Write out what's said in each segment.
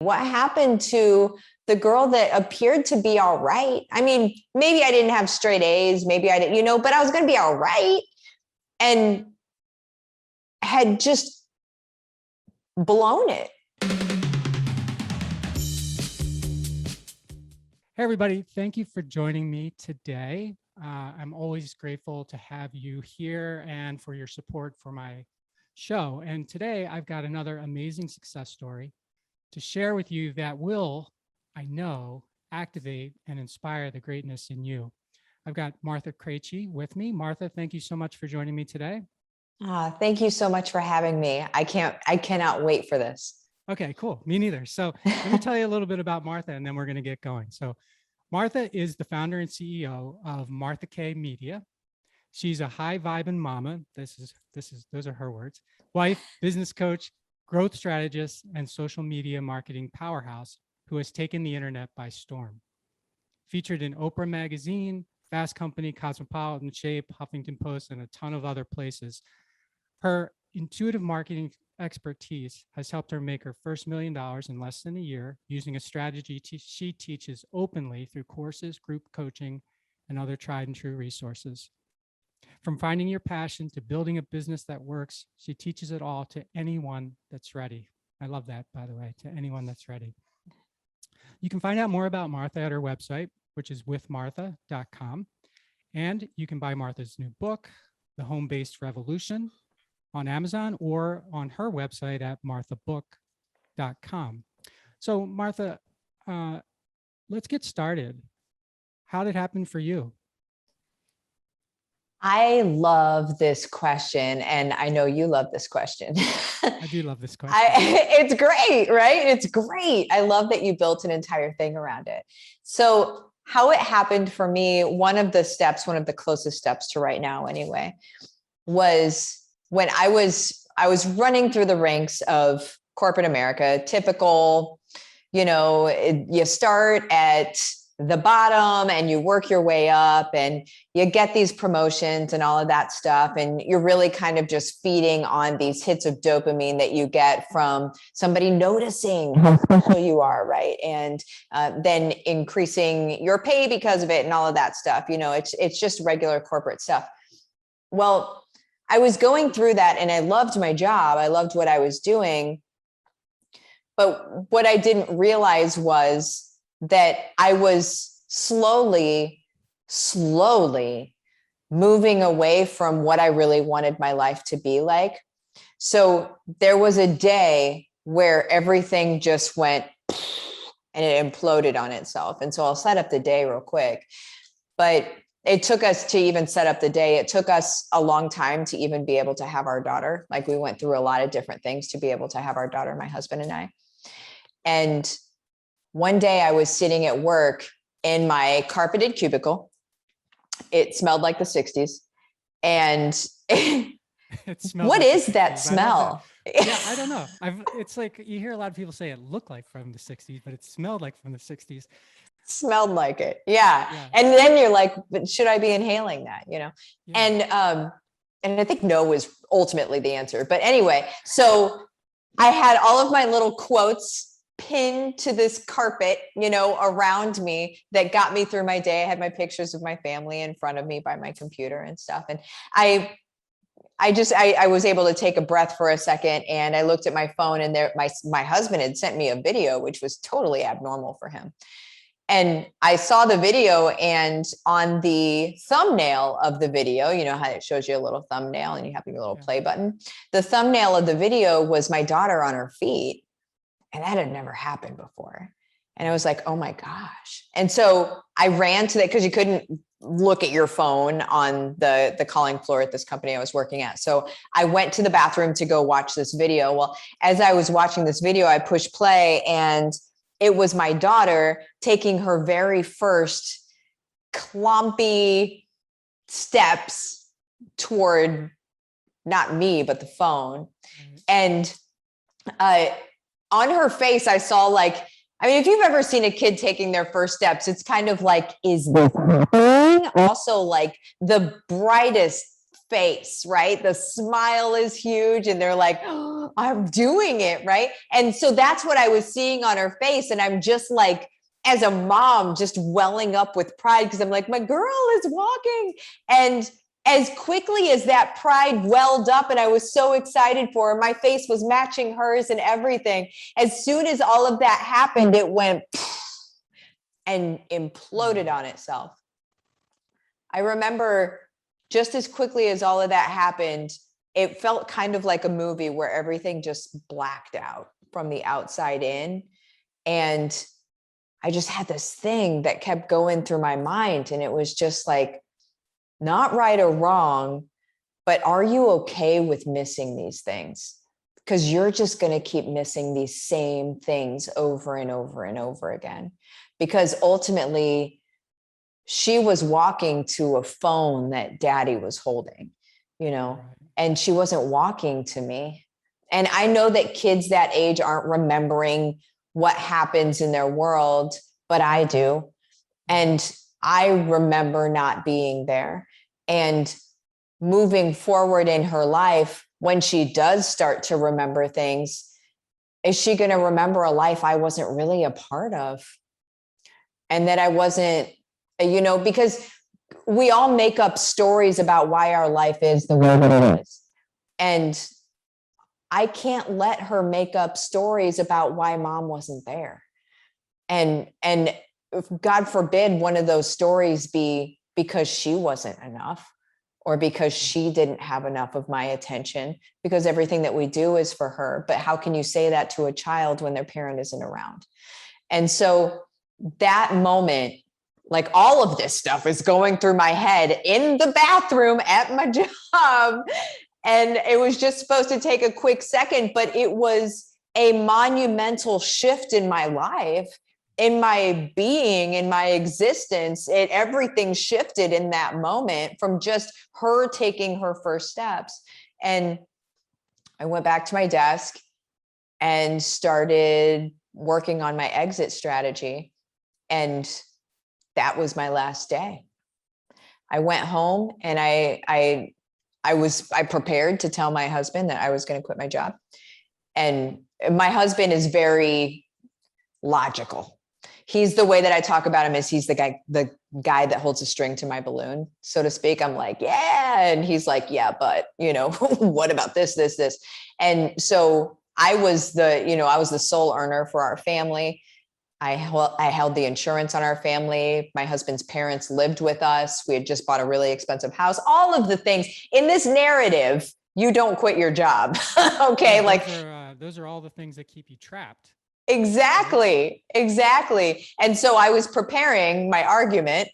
What happened to the girl that appeared to be all right? I mean, maybe I didn't have straight A's, maybe I didn't, but I was going to be all right, and had just blown it. Hey, everybody. Thank you for joining me today. I'm always grateful to have you here and for your support for my show. And today I've got another amazing success story to share with you that will, I know, activate and inspire the greatness in you. I've got Martha Krejci with me. Martha, thank you so much for joining me today. Thank you so much for having me. I cannot wait for this. Okay, cool. Me neither. So let me tell you a little bit about Martha, and then we're going to get going. So Martha is the founder and CEO of Martha K Media. She's a high-vibin mama. Those are her words. Wife, business coach, growth strategist, and social media marketing powerhouse who has taken the internet by storm. Featured in Oprah magazine, Fast Company, Cosmopolitan, Shape, Huffington Post, and a ton of other places. Her intuitive marketing expertise has helped her make her first $1 million in less than a year using a strategy she teaches openly through courses, group coaching, and other tried and true resources. From finding your passion to building a business that works, she teaches it all to anyone that's ready. I love that, by the way, to anyone that's ready. You can find out more about Martha at her website, which is withmartha.com. And you can buy Martha's new book, The Home-Based Revolution, on Amazon or on her website at marthabook.com. So Martha, let's get started. How did it happen for you? I love this question, and I know you love this question. I do love this question. It's great, right? It's great. I love that you built an entire thing around it. So how it happened for me, one of the closest steps to right now anyway, was when I was running through the ranks of corporate America. Typical, you start at the bottom and you work your way up and you get these promotions and all of that stuff. And you're really kind of just feeding on these hits of dopamine that you get from somebody noticing how special you are, right? And then increasing your pay because of it and all of that stuff. It's just regular corporate stuff. Well, I was going through that and I loved my job. I loved what I was doing. But what I didn't realize was that I was slowly moving away from what I really wanted my life to be like. So there was a day where everything just went and it imploded on itself. And so I'll set up the day real quick. But it took us to even set up the day. It took us a long time to even be able to have our daughter. Like, we went through a lot of different things to be able to have our daughter, my husband and I. And one day I was sitting at work in my carpeted cubicle. It smelled like the 60s. And what like is that smell? Yeah, I don't know. It's like, you hear a lot of people say it looked like from the 60s, but it smelled like from the 60s. Smelled like it. Yeah. And then you're like, but should I be inhaling that? Yeah. And I think no was ultimately the answer. But anyway, so I had all of my little quotes pinned to this carpet, around me that got me through my day. I had my pictures of my family in front of me by my computer and stuff. And I was able to take a breath for a second, and I looked at my phone, and my husband had sent me a video, which was totally abnormal for him. And I saw the video, and on the thumbnail of the video, you know how it shows you a little thumbnail and you have your little play button. The thumbnail of the video was my daughter on her feet. And that had never happened before. And I was like, oh my gosh. And so I ran to that, because you couldn't look at your phone on the calling floor at this company I was working at. So I went to the bathroom to go watch this video. Well, as I was watching this video, I pushed play, and it was my daughter taking her very first clumpy steps toward not me, but the phone. And on her face, I saw if you've ever seen a kid taking their first steps, it's kind of like, is this happening? Also, like, the brightest face, right? The smile is huge, and they're like, oh, I'm doing it, right? And so that's what I was seeing on her face. And I'm just like, as a mom, just welling up with pride because I'm like, my girl is walking. And as quickly as that pride welled up and I was so excited for her, my face was matching hers and everything. As soon as all of that happened, it went and imploded on itself. I remember just as quickly as all of that happened, it felt kind of like a movie where everything just blacked out from the outside in. And I just had this thing that kept going through my mind. And it was just like, not right or wrong, but are you okay with missing these things? Because you're just going to keep missing these same things over and over and over again. Because ultimately, she was walking to a phone that daddy was holding, you know, and she wasn't walking to me. And I know that kids that age aren't remembering what happens in their world, but I do. And I remember not being there. And moving forward in her life, when she does start to remember things, is she going to remember a life I wasn't really a part of? And that I wasn't, you know, because we all make up stories about why our life is the way that it is. And I can't let her make up stories about why mom wasn't there. And God forbid one of those stories be because she wasn't enough or because she didn't have enough of my attention, because everything that we do is for her. But how can you say that to a child when their parent isn't around? And so that moment, like all of this stuff is going through my head in the bathroom at my job. And it was just supposed to take a quick second, but it was a monumental shift in my life, in my being, in my existence. Everything shifted in that moment from just her taking her first steps. And I went back to my desk and started working on my exit strategy. And that was my last day. I went home and I prepared to tell my husband that I was going to quit my job. And my husband is very logical. He's the way that I talk about him is he's the guy that holds a string to my balloon, so to speak. I'm like, yeah. And he's like, yeah, but you know, what about this? And so I was the sole earner for our family. I held the insurance on our family. My husband's parents lived with us. We had just bought a really expensive house. All of the things in this narrative, you don't quit your job. Okay. Yeah, those are all the things that keep you trapped. Exactly. And so I was preparing my argument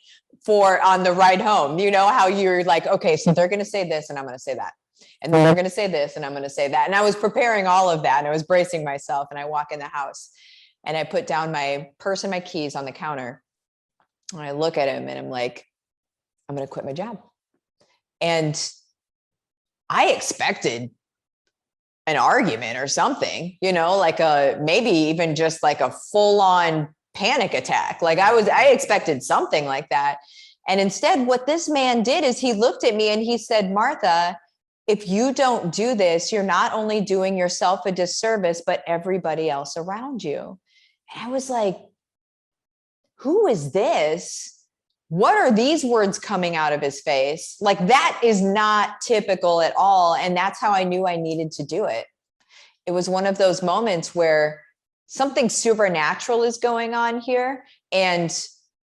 for on the ride home. You know how you're like, okay, so they're going to say this and I'm going to say that. And then they're going to say this and I'm going to say that. And I was preparing all of that and I was bracing myself, and I walk in the house and I put down my purse and my keys on the counter. And I look at him and I'm like, I'm going to quit my job. And I expected an argument or something, you know, like maybe even just like a full on panic attack. Like I expected something like that. And instead, what this man did is he looked at me and he said, Martha, if you don't do this, you're not only doing yourself a disservice, but everybody else around you. And I was like, who is this? What are these words coming out of his face? Like, that is not typical at all. And that's how I knew I needed to do it. It was one of those moments where something supernatural is going on here, and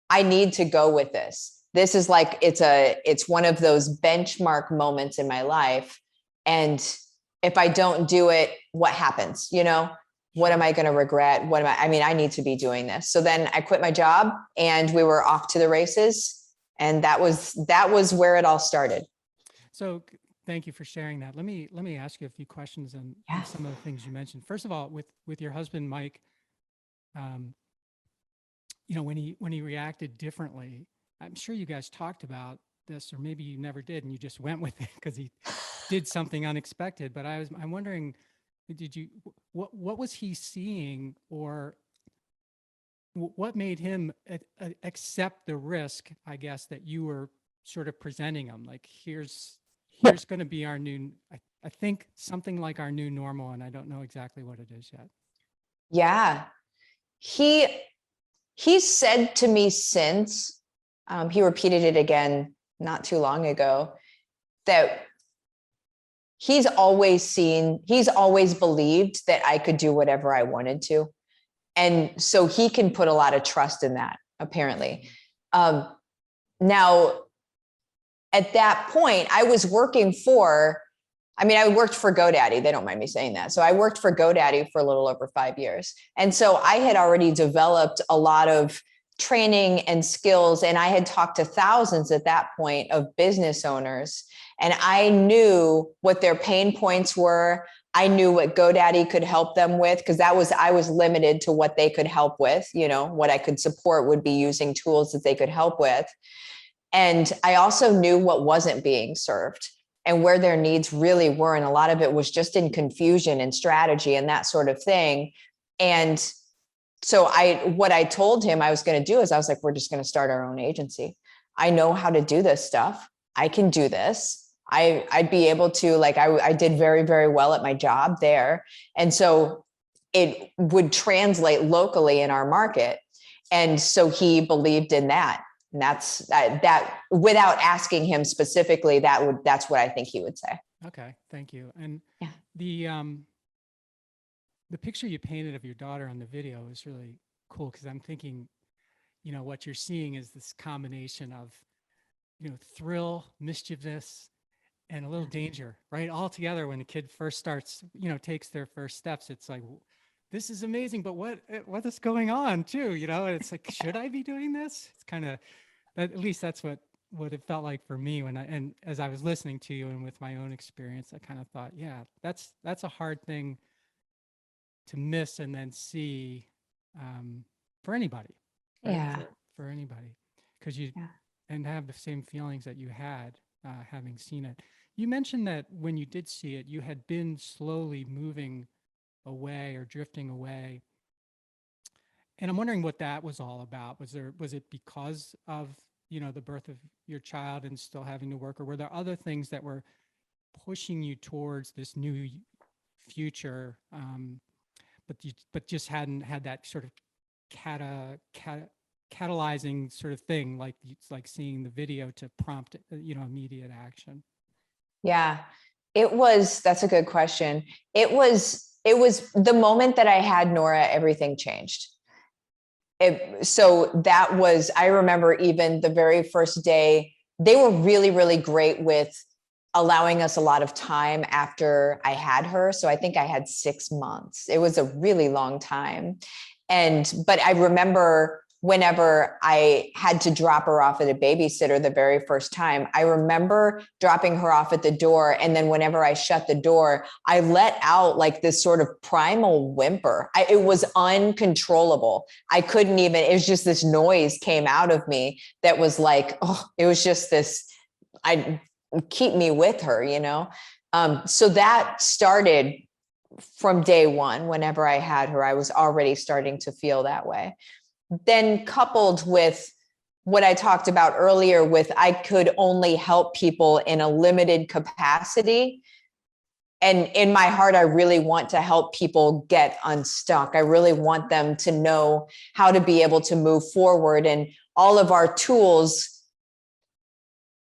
I need to go with this. This is like, it's one of those benchmark moments in my life. And if I don't do it, what happens? You know, what am I going to regret? I need to be doing this. So then I quit my job and we were off to the races. And that was where it all started. So thank you for sharing that. Let me ask you a few questions on some of the things you mentioned. First of all, with your husband, Mike, you know, when he reacted differently, I'm sure you guys talked about this, or maybe you never did and you just went with it because he did something unexpected. But I'm wondering, what was he seeing, or what made him accept the risk, I guess, that you were sort of presenting him? Like, here's here's going to be our new, I think something like our new normal, and I don't know exactly what it is yet. Yeah. He said to me since, he repeated it again not too long ago, that he's always believed that I could do whatever I wanted to. And so he can put a lot of trust in that, apparently. Now, at that point, I worked for GoDaddy. They don't mind me saying that. So I worked for GoDaddy for a little over 5 years. And so I had already developed a lot of training and skills. And I had talked to thousands at that point of business owners. And I knew what their pain points were. I knew what GoDaddy could help them with, because I was limited to what they could help with. What I could support would be using tools that they could help with. And I also knew what wasn't being served and where their needs really were. And a lot of it was just in confusion and strategy and that sort of thing. And so what I told him I was going to do is I was like, we're just going to start our own agency. I know how to do this stuff. I can do this. I'd be able to, I did very, very well at my job there. And so it would translate locally in our market. And so he believed in that. And that without asking him specifically, that's what I think he would say. Okay. Thank you. And yeah, the picture you painted of your daughter on the video is really cool, because I'm thinking, what you're seeing is this combination of, thrill, mischievousness, and a little danger, right? All together when the kid first starts, takes their first steps, it's like, this is amazing, but what is going on too? It's like, should I be doing this? It's kind of, at least that's what it felt like for me and as I was listening to you and with my own experience, I kind of thought, yeah, that's a hard thing to miss and then see for anybody. Right? Yeah. For anybody, because and have the same feelings that you had having seen it. You mentioned that when you did see it, you had been slowly moving away or drifting away. And I'm wondering what that was all about. Was it because of, the birth of your child and still having to work, or were there other things that were pushing you towards this new future, but just hadn't had that sort of catalyzing sort of thing, like it's like seeing the video to prompt, immediate action? Yeah, that's a good question. It was the moment that I had Nora, everything changed. I remember even the very first day, they were really, really great with allowing us a lot of time after I had her. So I think I had 6 months. It was a really long time. But I remember whenever I had to drop her off at a babysitter the very first time, I remember dropping her off at the door. And then whenever I shut the door, I let out like this sort of primal whimper. It was uncontrollable. I couldn't even, it was just this noise came out of me that was like, it was just this, keep me with her, So that started from day one. Whenever I had her, I was already starting to feel that way. Then coupled with what I talked about earlier with I could only help people in a limited capacity. And in my heart, I really want to help people get unstuck. I really want them to know how to be able to move forward. And all of our tools,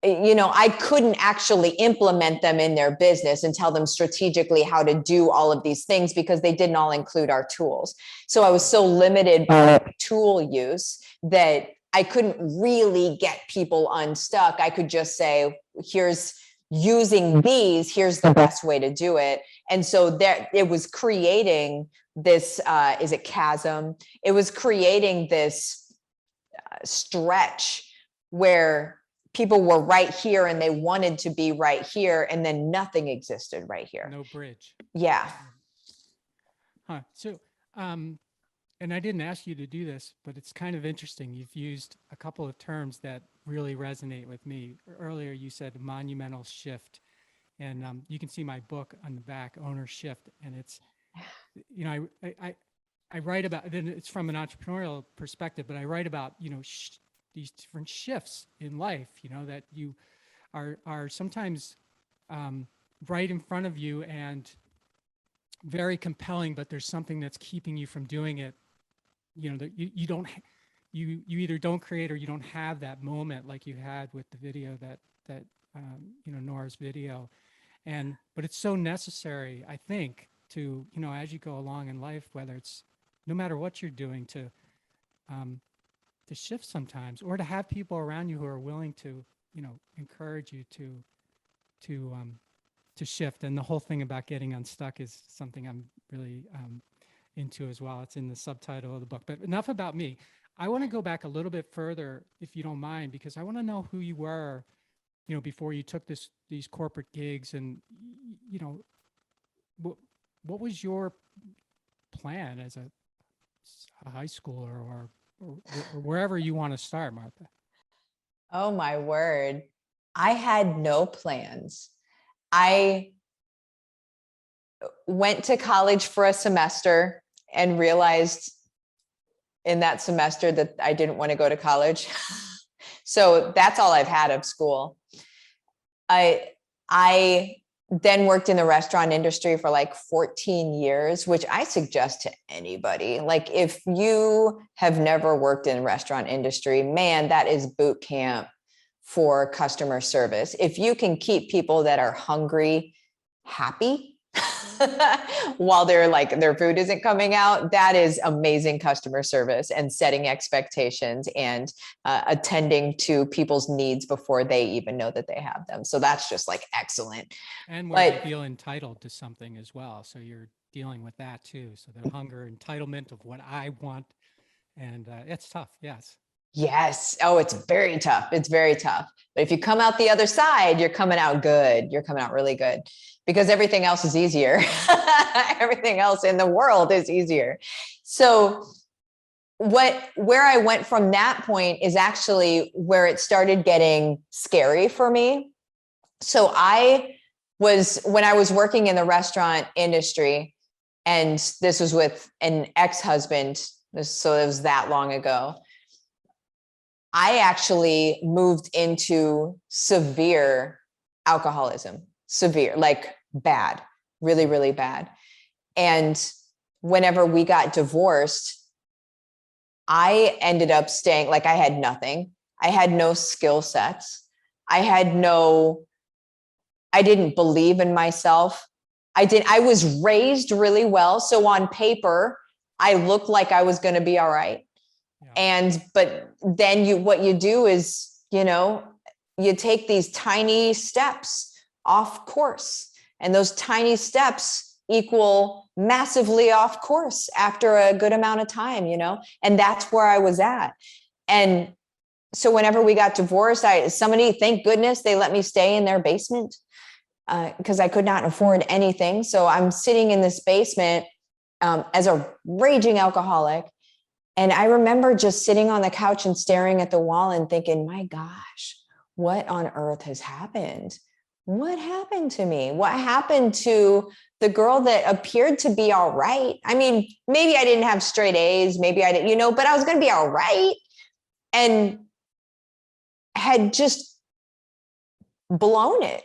I couldn't actually implement them in their business and tell them strategically how to do all of these things because they didn't all include our tools. So I was so limited by tool use that I couldn't really get people unstuck. I could just say, here's the best way to do it. And so it was creating this, is it chasm? It was creating this stretch where people were right here and they wanted to be right here, and then nothing existed right here. No bridge. Yeah. Huh. So, and I didn't ask you to do this, but it's kind of interesting. You've used a couple of terms that really resonate with me. Earlier, you said monumental shift, and you can see my book on the back, Owner Shift, and it's, I write about, then it's from an entrepreneurial perspective, but I write about, these different shifts in life, that you are sometimes right in front of you and very compelling, but there's something that's keeping you from doing it. You know, that you don't, you either don't create or you don't have that moment like you had with the video that you know, Nora's video. But it's so necessary, I think, to, you know, as you go along in life, whether it's, no matter what you're doing, to shift sometimes, or to have people around you who are willing to, you know, encourage you to shift. And the whole thing about getting unstuck is something I'm really into as well. It's in the subtitle of the book. But enough about me. I want to go back a little bit further, if you don't mind, because I want to know who you were, you know, before you took these corporate gigs, and, you know, what was your plan as a high schooler, or wherever you want to start, Martha? Oh my word. I had no plans. I went to college for a semester and realized in that semester that I didn't want to go to college. So that's all I've had of school. I then worked in the restaurant industry for like 14 years, which I suggest to anybody. Like, if you have never worked in the restaurant industry, man, that is boot camp for customer service. If you can keep people that are hungry happy while they're like, their food isn't coming out, that is amazing customer service, and setting expectations, and attending to people's needs before they even know that they have them. So that's just like excellent. And where But they feel entitled to something as well. So you're dealing with that too. So the hunger, entitlement of what I want. And it's tough. Yes. yes. Oh, it's very tough. It's very tough. But if you come out the other side, you're coming out good. You're coming out really good, because everything else is easier. Everything else in the world is easier. So where I went from that point is actually where it started getting scary for me. So when I was working in the restaurant industry, and this was with an ex-husband, so it was that long ago, I actually moved into severe alcoholism, severe, like bad, really, really bad. And whenever we got divorced, I ended up staying, like, I had nothing. I had no skill sets. I didn't believe in myself. I was raised really well. So on paper, I looked like I was going to be all right. Yeah. But then what you do is, you know, you take these tiny steps off course, and those tiny steps equal massively off course after a good amount of time, you know, and that's where I was at. And so whenever we got divorced, thank goodness they let me stay in their basement, because I could not afford anything. So I'm sitting in this basement as a raging alcoholic. And I remember just sitting on the couch and staring at the wall and thinking, my gosh, what on earth has happened? What happened to me? What happened to the girl that appeared to be all right? I mean, maybe I didn't have straight A's, maybe I didn't, you know, but I was going to be all right, and had just blown it.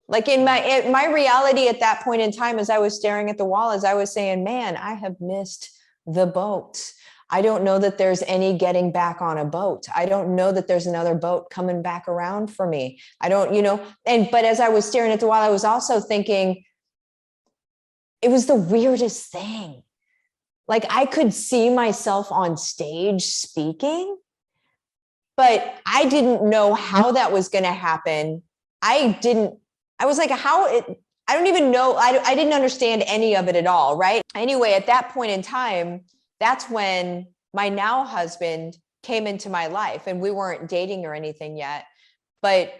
Like in my reality at that point in time, as I was staring at the wall, as I was saying, man, I have missed the boat. I don't know that there's any getting back on a boat. I don't know that there's another boat coming back around for me. I don't, you know, but as I was staring at the wall, I was also thinking, it was the weirdest thing. Like, I could see myself on stage speaking, but I didn't know how that was going to happen. I was like, I don't even know. I didn't understand any of it at all. Right. Anyway, at that point in time, that's when my now husband came into my life, and we weren't dating or anything yet, but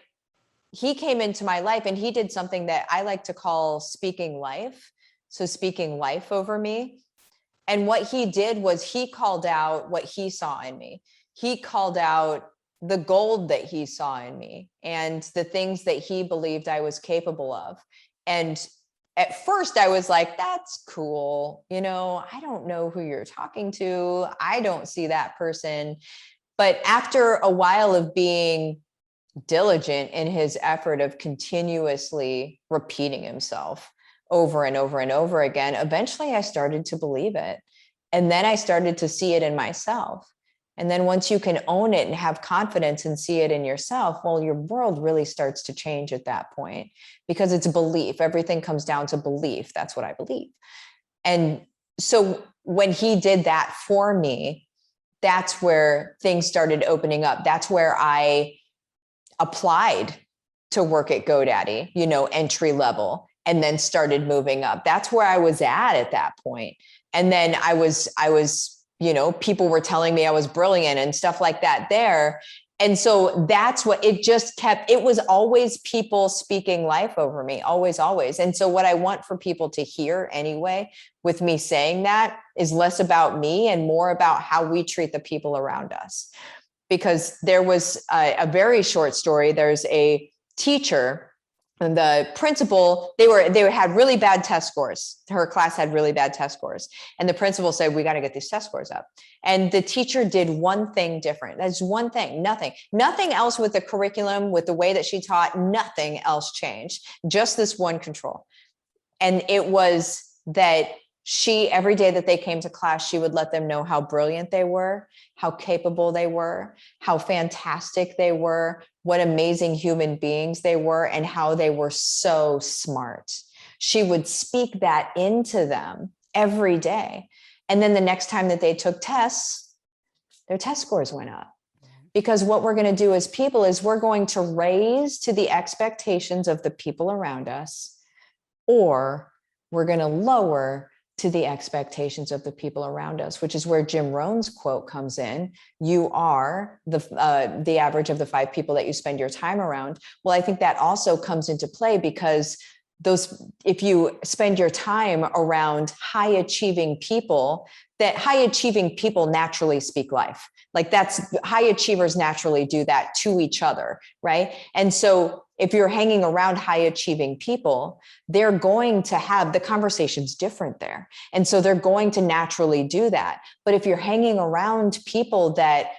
he came into my life, and he did something that I like to call speaking life. So speaking life over me. And what he did was he called out what he saw in me. He called out the gold that he saw in me and the things that he believed I was capable of. And at first I was like, that's cool. You know, I don't know who you're talking to. I don't see that person. But after a while of being diligent in his effort of continuously repeating himself over and over and over again, eventually I started to believe it. And then I started to see it in myself. And then once you can own it and have confidence and see it in yourself, well, your world really starts to change at that point, because it's belief. Everything comes down to belief. That's what I believe. And so when he did that for me, that's where things started opening up. That's where I applied to work at GoDaddy, entry level, and then started moving up. That's where I was at that point. And then I was, people were telling me I was brilliant and stuff like that there. And so that's what it just kept, it was always people speaking life over me, always, always. And so what I want for people to hear anyway, with me saying that, is less about me and more about how we treat the people around us. Because there was a very short story. There's a teacher and the principal, they had really bad test scores. Her class had really bad test scores. And the principal said, we got to get these test scores up. And the teacher did one thing different. That's one thing, nothing else with the curriculum, with the way that she taught, nothing else changed. Just this one control. And it was that every day that they came to class, she would let them know how brilliant they were, how capable they were, how fantastic they were, what amazing human beings they were, and how they were so smart. She would speak that into them every day. And then the next time that they took tests, their test scores went up. Because what we're going to do as people is we're going to raise to the expectations of the people around us, or we're going to lower to the expectations of the people around us, which is where Jim Rohn's quote comes in. You are the average of the 5 people that you spend your time around. Well, I think that also comes into play, because if you spend your time around high achieving people, that high achieving people naturally speak life. Like that's high achievers naturally do that to each other, right? And so if you're hanging around high achieving people, they're going to have the conversations different there. And so they're going to naturally do that. But if you're hanging around people that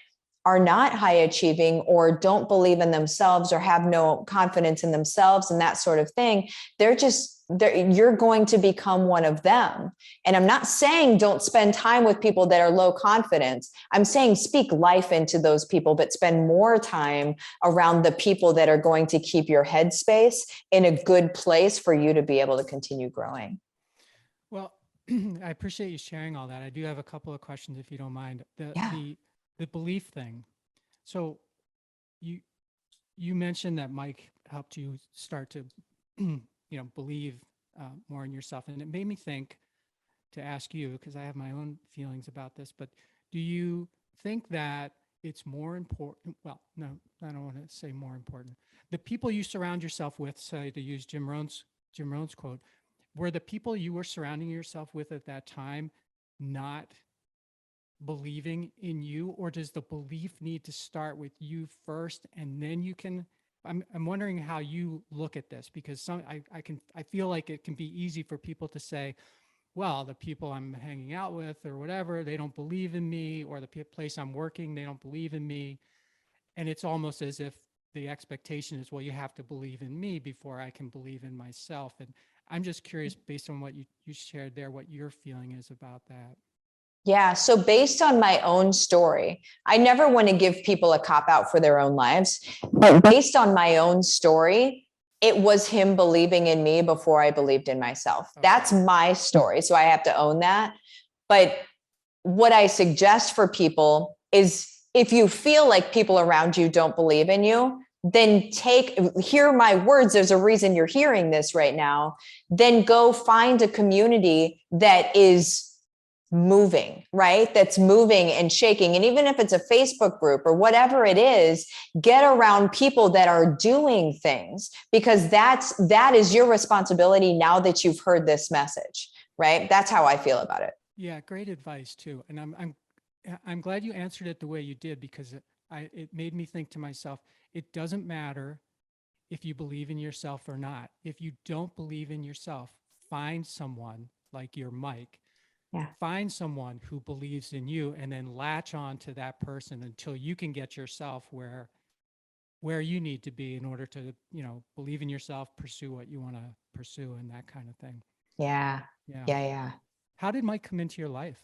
are not high achieving or don't believe in themselves or have no confidence in themselves and that sort of thing, you're going to become one of them. And I'm not saying don't spend time with people that are low confidence. I'm saying speak life into those people, but spend more time around the people that are going to keep your headspace in a good place for you to be able to continue growing. Well, I appreciate you sharing all that. I do have a couple of questions, if you don't mind. The belief thing. So you mentioned that Mike helped you start to, believe more in yourself. And it made me think to ask you, because I have my own feelings about this, but do you think that it's more important? Well, no, I don't want to say more important. The people you surround yourself with, say, to use Jim Rohn's quote, were the people you were surrounding yourself with at that time not believing in you, or does the belief need to start with you first and then you can? I'm wondering how you look at this, because I feel like it can be easy for people to say, well, the people I'm hanging out with or whatever, they don't believe in me, or the place I'm working, they don't believe in me. And it's almost as if the expectation is, well, you have to believe in me before I can believe in myself. And I'm just curious, based on what you shared there, what your feeling is about that. Yeah. So based on my own story, I never want to give people a cop out for their own lives, but based on my own story, it was him believing in me before I believed in myself. Okay. That's my story. So I have to own that. But what I suggest for people is, if you feel like people around you don't believe in you, then hear my words. There's a reason you're hearing this right now. Then go find a community that is moving, right? That's moving and shaking. And even if it's a Facebook group or whatever it is, get around people that are doing things, because that is your responsibility now that you've heard this message, right? That's how I feel about it. Yeah, great advice too. And I'm glad you answered it the way you did, because it made me think to myself, it doesn't matter if you believe in yourself or not. If you don't believe in yourself, find someone like your Mike. Yeah. Find someone who believes in you, and then latch on to that person until you can get yourself where where you need to be in order to, believe in yourself, pursue what you want to pursue, and that kind of thing. Yeah. Yeah. Yeah. Yeah. How did Mike come into your life?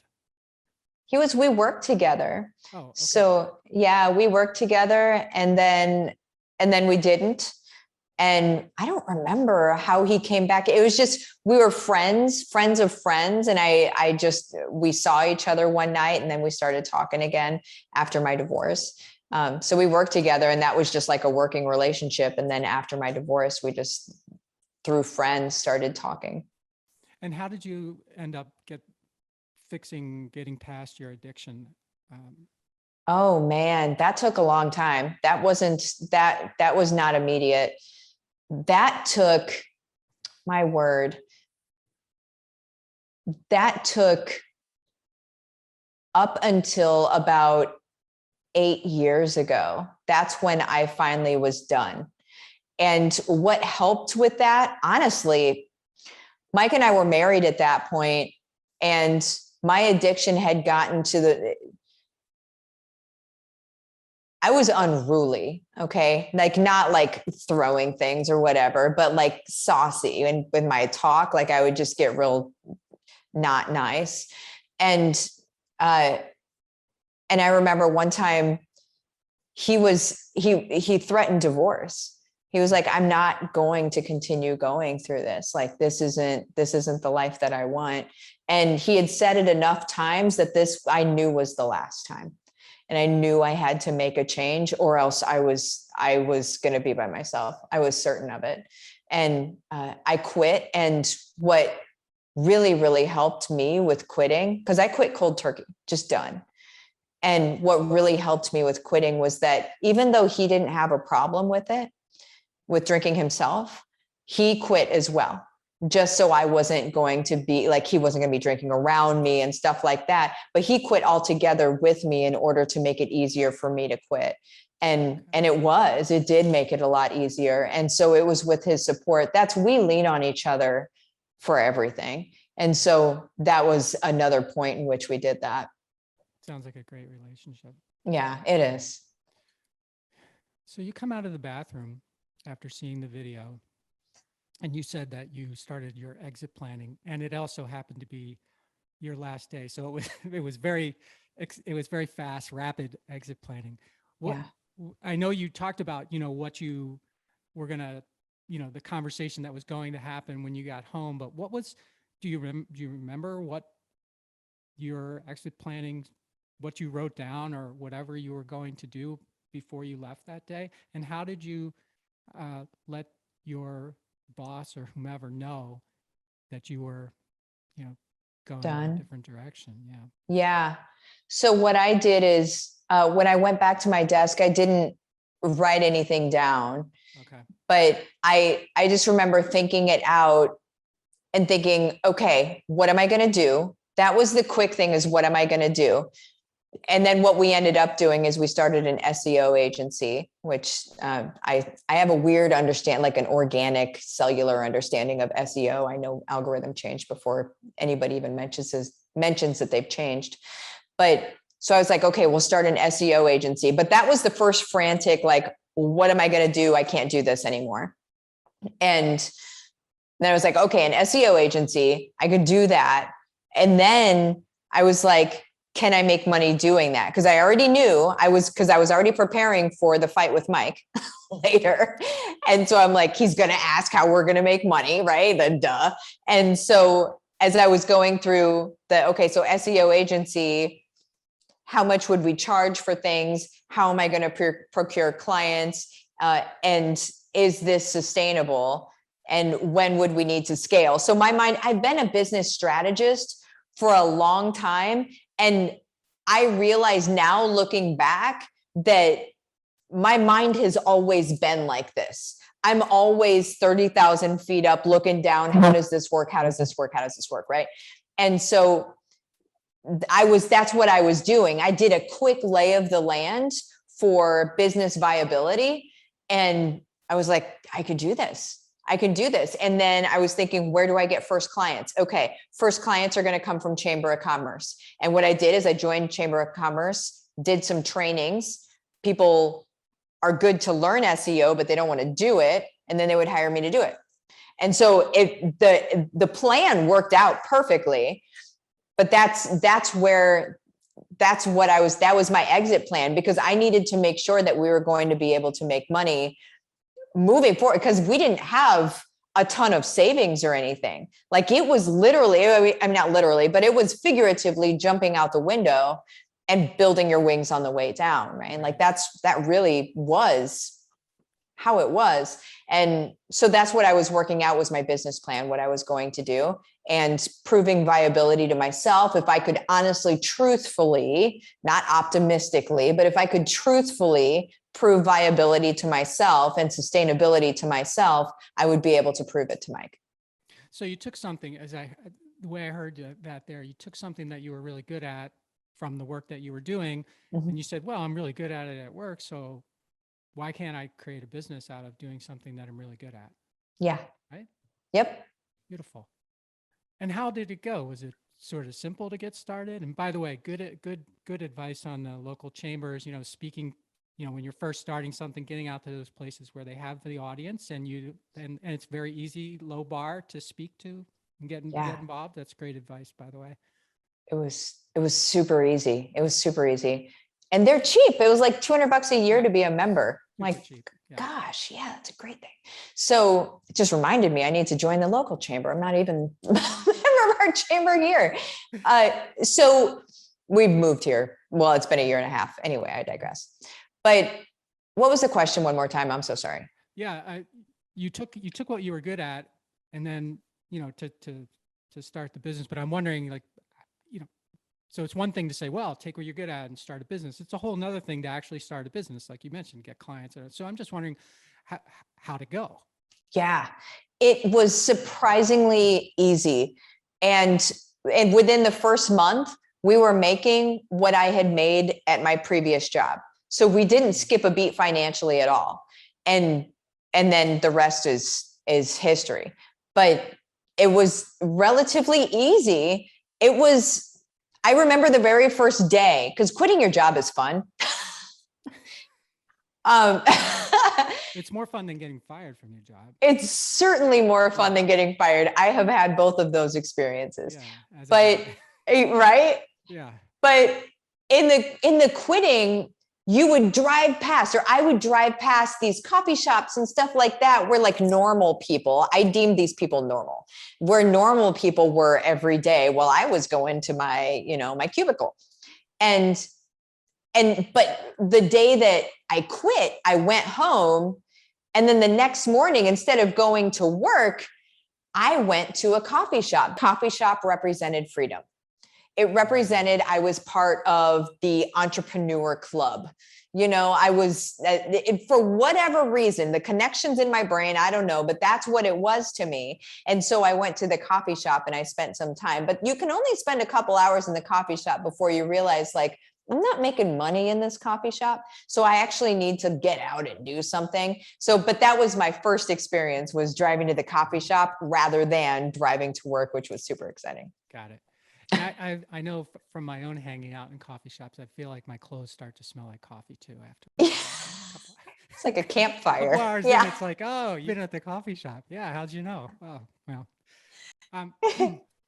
We worked together. Oh, okay. So yeah, we worked together and then we didn't. And I don't remember how he came back. It was just, we were friends of friends. And we saw each other one night and then we started talking again after my divorce. So we worked together and that was just like a working relationship. And then after my divorce, we just, through friends, started talking. And how did you end up getting past your addiction? Oh man, that took a long time. That was not immediate. That took, my word, that took up until about 8 years ago. That's when I finally was done. And what helped with that, honestly, Mike and I were married at that point, and my addiction had gotten to I was unruly, okay? Like not like throwing things or whatever, but like saucy. And with my talk, like I would just get real not nice. And uh and I remember one time he threatened divorce. He was like, I'm not going to continue going through this. Like this isn't the life that I want. And he had said it enough times that this I knew was the last time. And I knew I had to make a change or else I was going to be by myself. I was certain of it. And I quit. And what really, really helped me with quitting, because I quit cold turkey, just done. And what really helped me with quitting was that even though he didn't have a problem with it, with drinking himself, he quit as well. Just so I wasn't going to be like, he wasn't going to be drinking around me and stuff like that. But he quit altogether with me in order to make it easier for me to quit. And it did make it a lot easier. And so it was with his support. We lean on each other for everything. And so that was another point in which we did that. Sounds like a great relationship. Yeah, it is. So you come out of the bathroom after seeing the video, and you said that you started your exit planning, and it also happened to be your last day. So it was very fast, rapid exit planning. Yeah. I know you talked about, what you were gonna, the conversation that was going to happen when you got home. But do you remember what your exit planning, what you wrote down, or whatever you were going to do before you left that day? And how did you let your boss or whomever know that you were, going in a different direction? Yeah. Yeah. So what I did is when I went back to my desk, I didn't write anything down. Okay. But I just remember thinking it out and thinking, okay, what am I going to do? That was the quick thing, is what am I going to do? And then what we ended up doing is we started an SEO agency, which I have a weird understand, like an organic cellular understanding of SEO. I know algorithm changed before anybody even mentions that they've changed. But so I was like, okay, we'll start an SEO agency. But that was the first frantic, like, what am I going to do? I can't do this anymore. And then I was like, okay, an SEO agency, I could do that. And then I was like, can I make money doing that? Because I already knew I was already preparing for the fight with Mike later. And so I'm like, he's going to ask how we're going to make money, right? Then duh. And so as I was going through so SEO agency, how much would we charge for things? How am I going to procure clients? And is this sustainable? And when would we need to scale? So my mind, I've been a business strategist for a long time. And I realize now, looking back, that my mind has always been like this. I'm always 30,000 feet up looking down. How does this work? How does this work? How does this work? Right. And so that's what I was doing. I did a quick lay of the land for business viability. And I was like, I could do this. And then I was thinking, where do I get first clients? Okay, first clients are going to come from Chamber of Commerce. And what I did is I joined Chamber of Commerce, did some trainings. People are good to learn SEO, but they don't want to do it. And then they would hire me to do it. And so the plan worked out perfectly, but that was my exit plan, because I needed to make sure that we were going to be able to make money moving forward, because we didn't have a ton of savings or anything. Like, it was literally, I mean, not literally, but it was figuratively jumping out the window and building your wings on the way down, right? And like, that really was how it was. And so that's what I was working out, was my business plan, what I was going to do, and proving viability to myself. If I could honestly, truthfully, not optimistically, but if I could truthfully prove viability to myself and sustainability to myself, I would be able to prove it to Mike. So you took something, the way I heard that there, you took something that you were really good at from the work that you were doing, and you said, well, I'm really good at it at work, so why can't I create a business out of doing something that I'm really good at? Yeah. Right? Yep. Beautiful. And how did it go? Was it sort of simple to get started? And by the way, good advice on the local chambers, speaking, when you're first starting something, getting out to those places where they have the audience, and it's very easy, low bar to speak to and get involved. That's great advice, by the way. It was super easy. It was super easy. And they're cheap. It was like $200 a year to be a member. Like, cheap. Yeah. Gosh, yeah, that's a great thing. So it just reminded me, I need to join the local chamber. I'm not even a member of our chamber here. So we've moved here. Well, it's been a year and a half. Anyway, I digress. But what was the question one more time? I'm so sorry. Yeah, you took what you were good at, and then, to start the business. But I'm wondering, like, so it's one thing to say, well, take what you're good at and start a business. It's a whole nother thing to actually start a business, like you mentioned, get clients. So I'm just wondering how to go. Yeah, it was surprisingly easy. And within the first month, we were making what I had made at my previous job. So we didn't skip a beat financially at all. And then the rest is history. But it was relatively easy. I remember the very first day, because quitting your job is fun. It's more fun than getting fired from your job. It's certainly more fun than getting fired. I have had both of those experiences, but right. Yeah. But in the quitting, you would drive past, or I would drive past these coffee shops and stuff like that, where like normal people, I deemed these people normal, where normal people were every day while I was going to my, my cubicle. But the day that I quit, I went home, and then the next morning, instead of going to work, I went to a coffee shop. Coffee shop represented freedom. It represented, I was part of the entrepreneur club. I was, for whatever reason, the connections in my brain, I don't know, but that's what it was to me. And so I went to the coffee shop and I spent some time, but you can only spend a couple hours in the coffee shop before you realize, like, I'm not making money in this coffee shop. So I actually need to get out and do something. But that was my first experience, was driving to the coffee shop rather than driving to work, which was super exciting. Got it. And I know from my own hanging out in coffee shops, I feel like my clothes start to smell like coffee too after. It's like a campfire. Hours in, it's like, oh, you've been at the coffee shop. Yeah. How'd you know? Oh, well.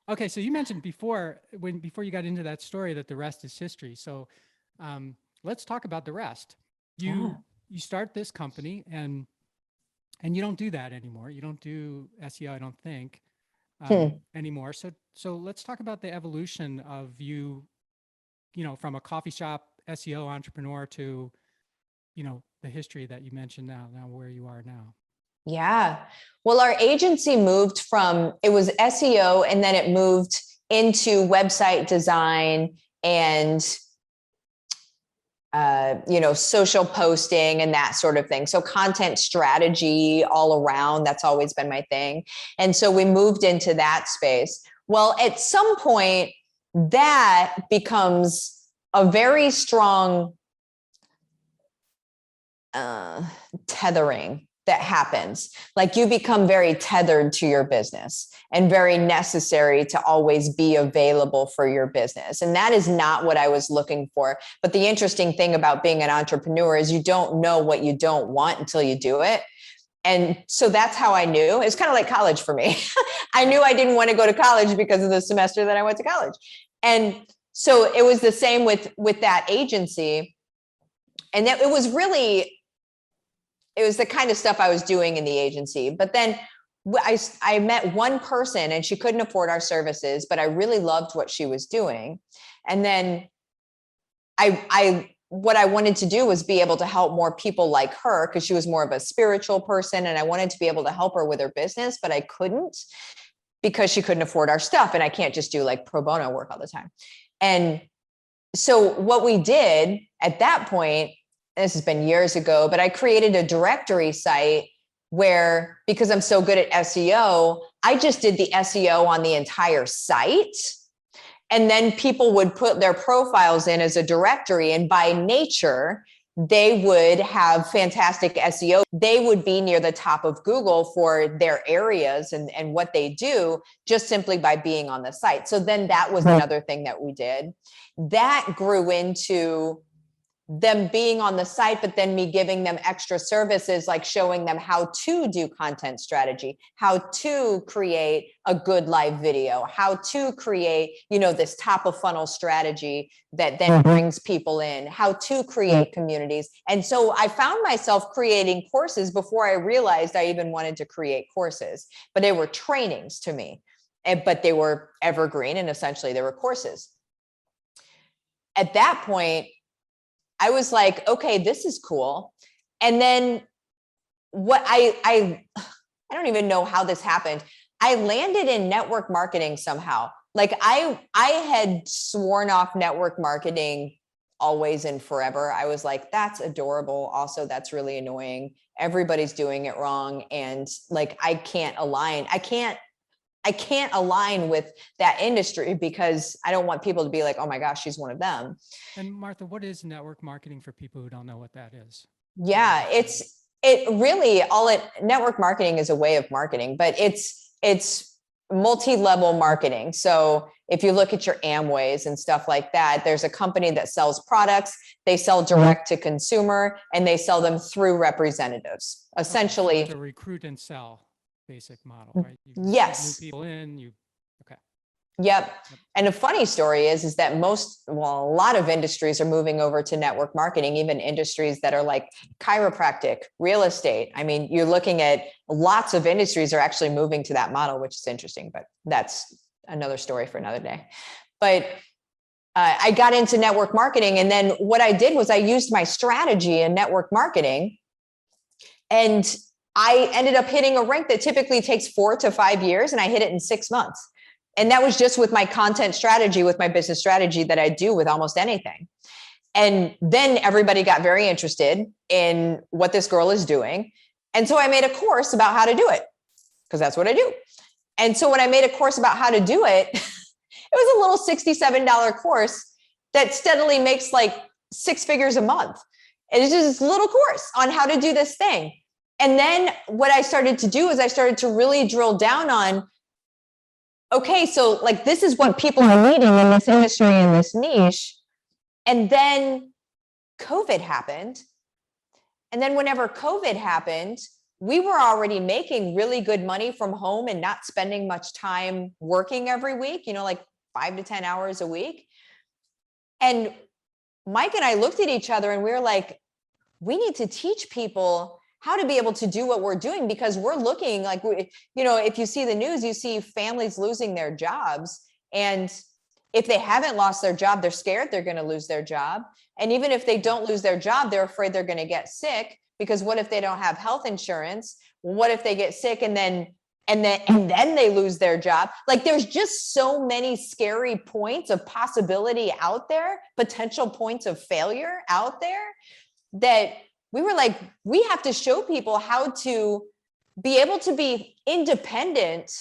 Okay. So you mentioned before you got into that story that the rest is history. So let's talk about the rest. You start this company and you don't do that anymore. You don't do SEO, I don't think. Anymore. So let's talk about the evolution of you, from a coffee shop SEO entrepreneur to, the history that you mentioned now where you are now. Yeah. Well, our agency moved from, it was SEO, and then it moved into website design and social posting and that sort of thing. So content strategy all around, that's always been my thing. And so we moved into that space. Well, at some point that becomes a very strong tethering that happens. Like you become very tethered to your business and very necessary to always be available for your business. And that is not what I was looking for. But the interesting thing about being an entrepreneur is you don't know what you don't want until you do it. And so that's how I knew. It's kind of like college for me. I knew I didn't want to go to college because of the semester that I went to college. And so it was the same with that agency. And that it was the kind of stuff I was doing in the agency. But then I met one person and she couldn't afford our services, but I really loved what she was doing. And then what I wanted to do was be able to help more people like her, because she was more of a spiritual person. And I wanted to be able to help her with her business, but I couldn't because she couldn't afford our stuff. And I can't just do like pro bono work all the time. And so what we did at that point, this has been years ago, but I created a directory site where, because I'm so good at SEO, I just did the SEO on the entire site. And then people would put their profiles in as a directory. And by nature, they would have fantastic SEO. They would be near the top of Google for their areas and what they do, just simply by being on the site. So then that was another thing that we did. That grew into them being on the site, but then me giving them extra services, like showing them how to do content strategy, how to create a good live video, how to create, this top of funnel strategy that then brings people in, how to create communities. And so I found myself creating courses before I realized I even wanted to create courses, but they were trainings to me, but they were evergreen and essentially they were courses. At that point, I was like, okay, this is cool. And then what I don't even know how this happened. I landed in network marketing somehow. Like I had sworn off network marketing always and forever. I was like, that's adorable. Also, that's really annoying. Everybody's doing it wrong. And like, I can't align with that industry because I don't want people to be like, oh my gosh, she's one of them. And Martha, what is network marketing for people who don't know what that is? Yeah, network marketing is a way of marketing, but it's multi-level marketing. So if you look at your Amways and stuff like that, there's a company that sells products, they sell direct to consumer, and they sell them through representatives. Essentially, okay, so to recruit and sell. Basic model, right? Yes. New people in, okay. Yep. And the funny story is that a lot of industries are moving over to network marketing, even industries that are like chiropractic, real estate. I mean, you're looking at lots of industries are actually moving to that model, which is interesting, but that's another story for another day. But I got into network marketing. And then what I did was I used my strategy in network marketing, and I ended up hitting a rank that typically takes 4 to 5 years, and I hit it in 6 months. And that was just with my content strategy, with my business strategy that I do with almost anything. And then everybody got very interested in what this girl is doing. And so I made a course about how to do it, because that's what I do. And so when I made a course about how to do it, it was a little $67 course that steadily makes like 6 figures a month. And it's just this little course on how to do this thing. And then what I started to do is I started to really drill down on, okay, so like this is what people are needing in this industry, in this niche. And then COVID happened. And then whenever COVID happened, we were already making really good money from home and not spending much time working every week, like 5 to 10 hours a week. And Mike and I looked at each other and we were like, we need to teach people how to be able to do what we're doing, because we're looking like, if you see the news, you see families losing their jobs. And if they haven't lost their job, they're scared they're going to lose their job. And even if they don't lose their job, they're afraid they're going to get sick, because what if they don't have health insurance? What if they get sick and then they lose their job? Like there's just so many scary points of possibility out there, potential points of failure out there, that we were like, we have to show people how to be able to be independent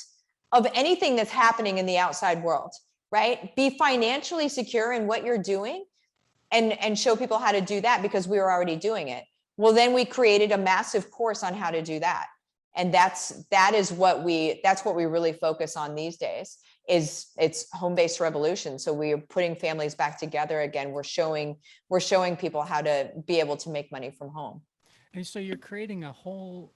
of anything that's happening in the outside world, right? Be financially secure in what you're doing and show people how to do that, because we were already doing it. Well, then we created a massive course on how to do that. And that's what we really focus on these days. It's home-based revolution. So we are putting families back together again. We're showing people how to be able to make money from home. And so you're creating a whole,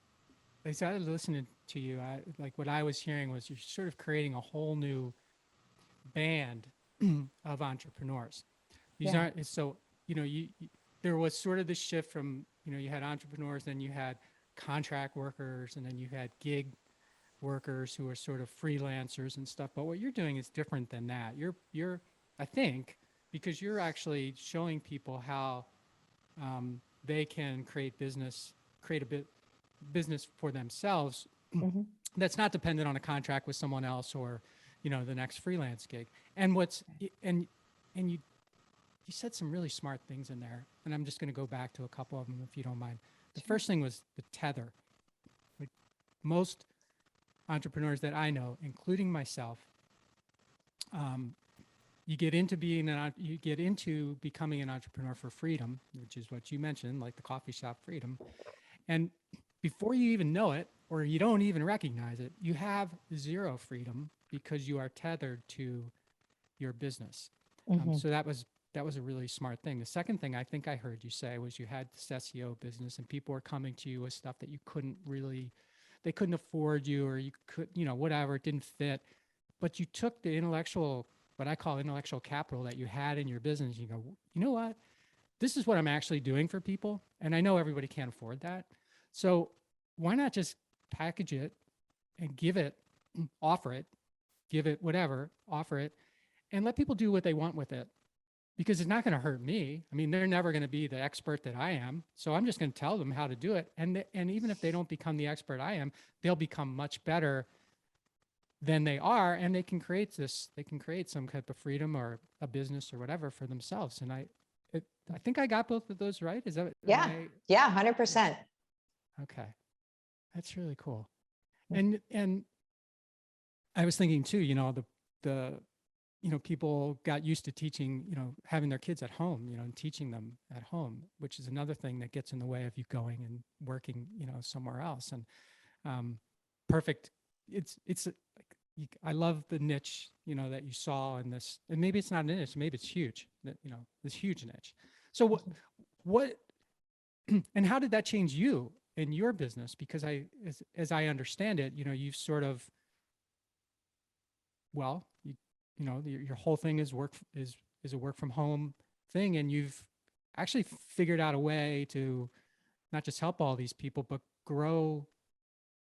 as I was listening to you, like what I was hearing was you're sort of creating a whole new band of entrepreneurs. These aren't, so, there was sort of this shift from, you had entrepreneurs, then you had contract workers, and then you had gig workers who are sort of freelancers and stuff. But what you're doing is different than that. You're, I think, because you're actually showing people how they can create a business for themselves that's not dependent on a contract with someone else or, the next freelance gig. And you said some really smart things in there, and I'm just going to go back to a couple of them if you don't mind. The first thing was the tether. Like most entrepreneurs that I know, including myself, you get into becoming an entrepreneur for freedom, which is what you mentioned, like the coffee shop freedom. And before you even know it, or you don't even recognize it, you have zero freedom because you are tethered to your business. So that was a really smart thing. The second thing I think I heard you say was you had this SEO business and people were coming to you with stuff that they couldn't afford you, or you could, whatever, it didn't fit. But you took the what I call intellectual capital that you had in your business. You go, you know what? This is what I'm actually doing for people. And I know everybody can't afford that. So why not just package it and offer it, and let people do what they want with it. Because it's not going to hurt me. I mean, they're never going to be the expert that I am. So I'm just going to tell them how to do it. And even if they don't become the expert I am, they'll become much better than they are. And they can create some type of freedom or a business or whatever for themselves. And I think I got both of those right. Is that? Yeah. 100%. Okay. That's really cool. And I was thinking too, people got used to teaching, having their kids at home, and teaching them at home, which is another thing that gets in the way of you going and working, somewhere else. And perfect. I love the niche, that you saw in this, and maybe it's not a niche, maybe it's huge, this huge niche. So what, and how did that change you in your business? Because as I understand it, you've sort of, your whole thing is a work from home thing. And you've actually figured out a way to not just help all these people, but grow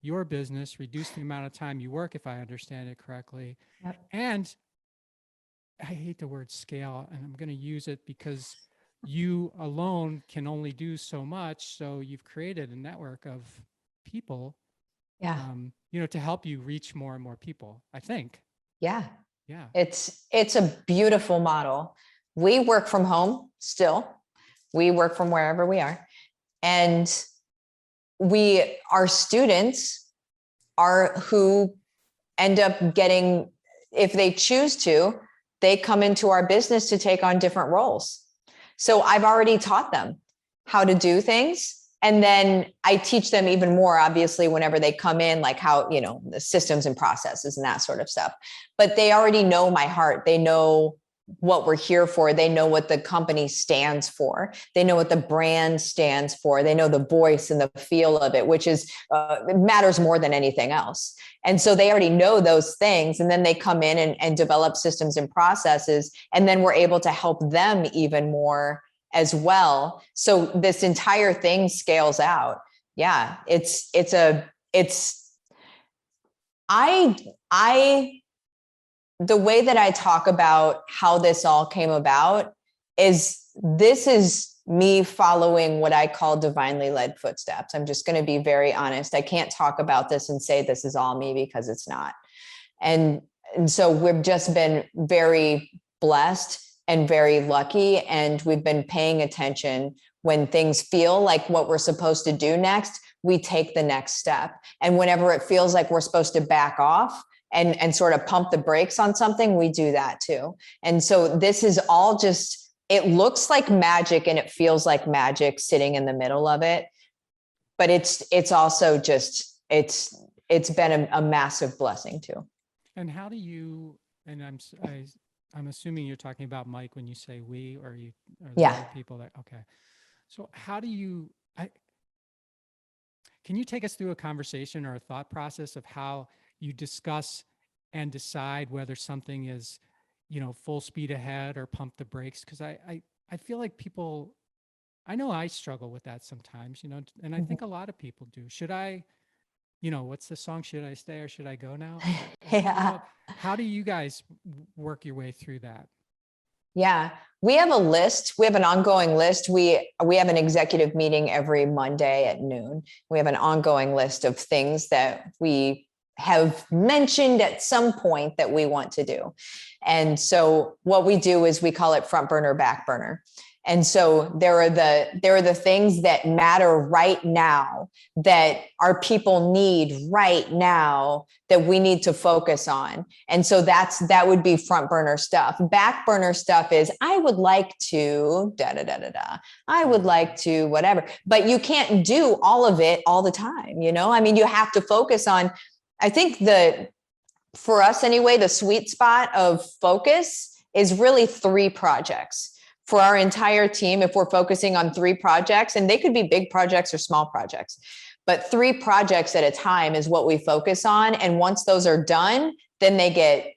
your business, reduce the amount of time you work, if I understand it correctly. Yep. And I hate the word scale, and I'm going to use it because you alone can only do so much. So you've created a network of people, to help you reach more and more people, I think. Yeah. Yeah. It's a beautiful model. We work from home still. We work from wherever we are. And our students are who end up getting, if they choose to, they come into our business to take on different roles. So I've already taught them how to do things. And then I teach them even more, obviously, whenever they come in, like how, the systems and processes and that sort of stuff. But they already know my heart. They know what we're here for. They know what the company stands for. They know what the brand stands for. They know the voice and the feel of it, which is it matters more than anything else. And so they already know those things. And then they come in and develop systems and processes. And then we're able to help them even more as well. So this entire thing scales out. Yeah, the way that I talk about how this all came about is me following what I call divinely led footsteps. I'm just going to be very honest. I can't talk about this and say this is all me, because it's not. And so we've just been very blessed and very lucky. And we've been paying attention when things feel like what we're supposed to do next, we take the next step. And whenever it feels like we're supposed to back off and sort of pump the brakes on something, we do that too. And so this is all just it looks like magic and it feels like magic sitting in the middle of it. But it's also just, it's been a massive blessing too. And how do you, and I'm assuming you're talking about Mike when you say we, or the other people that, okay. So how do you, can you take us through a conversation or a thought process of how you discuss and decide whether something is, full speed ahead or pump the brakes? Because I feel like people, I know I struggle with that sometimes, and I think a lot of people do. Should I, what's the song? Should I stay or should I go now? Yeah. How do you guys work your way through that? Yeah, we have a list. We have an ongoing list. We have an executive meeting every Monday at noon. We have an ongoing list of things that we have mentioned at some point that we want to do. And so what we do is we call it front burner, back burner. And so there are the things that matter right now, that our people need right now, that we need to focus on. And so that would be front burner stuff. Back burner stuff is, I would like to da da da da da. I would like to whatever. But you can't do all of it all the time, I mean, you have to focus on, I think for us anyway, the sweet spot of focus is really 3 projects. For our entire team, if we're focusing on 3 projects, and they could be big projects or small projects, but 3 projects at a time is what we focus on. And once those are done, then they get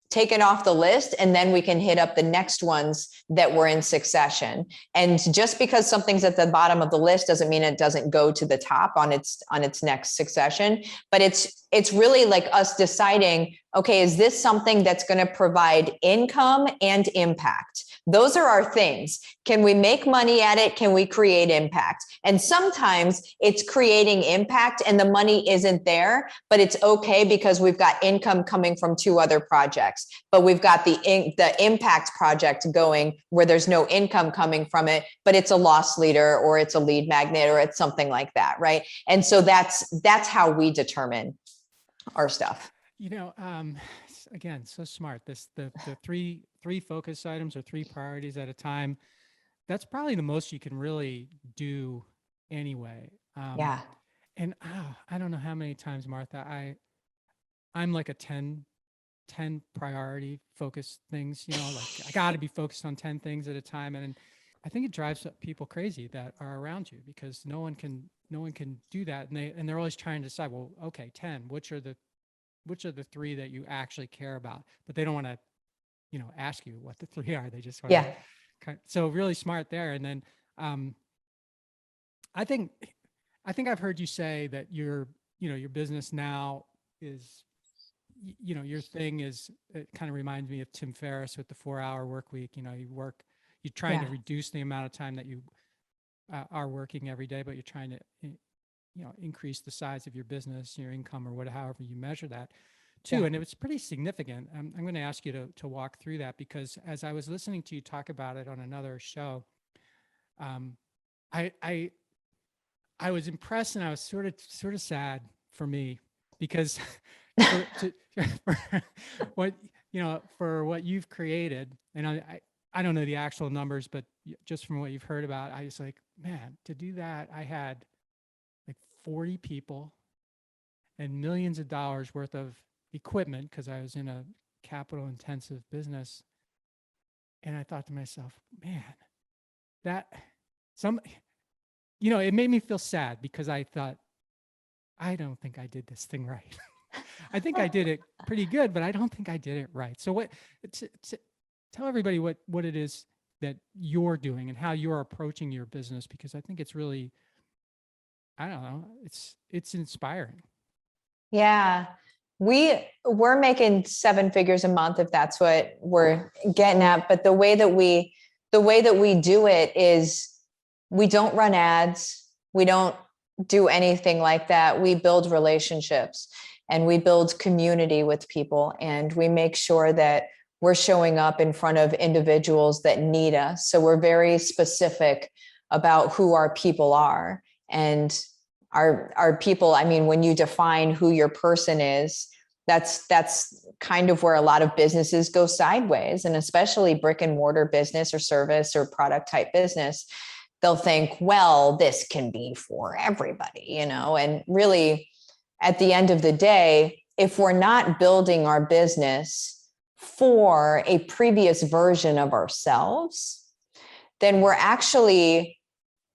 taken off the list, and then we can hit up the next ones that were in succession. And just because something's at the bottom of the list doesn't mean it doesn't go to the top on its next succession. But it's really like us deciding, okay, is this something that's going to provide income and impact? Those are our things. Can we make money at it? Can we create impact? And sometimes it's creating impact and the money isn't there, but it's okay because we've got income coming from 2 other projects. But we've got the impact project going where there's no income coming from it, but it's a loss leader or it's a lead magnet or it's something like that, right? And so that's how we determine our stuff. Again, so smart. The three focus items or 3 priorities at a time. That's probably the most you can really do anyway. Yeah. And I don't know how many times, Martha, I'm like a 10 priority focus things, like I got to be focused on 10 things at a time. And I think it drives people crazy that are around you, because no one can do that. And they're always trying to decide, well, okay, 10, which are the 3 that you actually care about, but they don't want to, ask you what the 3 are. They just want to, so really smart there. And then, I think I've heard you say that your business now is, your thing is, it kind of reminds me of Tim Ferriss with the 4-hour work week. You're trying to reduce the amount of time that you are working every day, but you're trying to, increase the size of your business, your income, or however you measure that too. Yeah. And it was pretty significant. I'm going to ask you to walk through that, because as I was listening to you talk about it on another show, I was impressed, and I was sort of sad for me, because for what you've created, and I don't know the actual numbers, but just from what you've heard about, I was like, man, to do that, I had like 40 people and millions of dollars worth of equipment, because I was in a capital intensive business. And I thought to myself, man, it made me feel sad, because I thought, I don't think I did this thing right. I think I did it pretty good, but I don't think I did it right. So tell everybody what it is that you're doing and how you're approaching your business, because I think it's really, I don't know, it's inspiring. Yeah. We're making 7 figures a month, if that's what we're getting at. But the way that we do it is, we don't run ads. We don't do anything like that. We build relationships and we build community with people, and we make sure that we're showing up in front of individuals that need us. So we're very specific about who our people are. And our people, I mean, when you define who your person is, that's kind of where a lot of businesses go sideways, and especially brick and mortar business or service or product type business. They'll think, well, this can be for everybody, you know, and really at the end of the day, if we're not building our business for a previous version of ourselves, then we're actually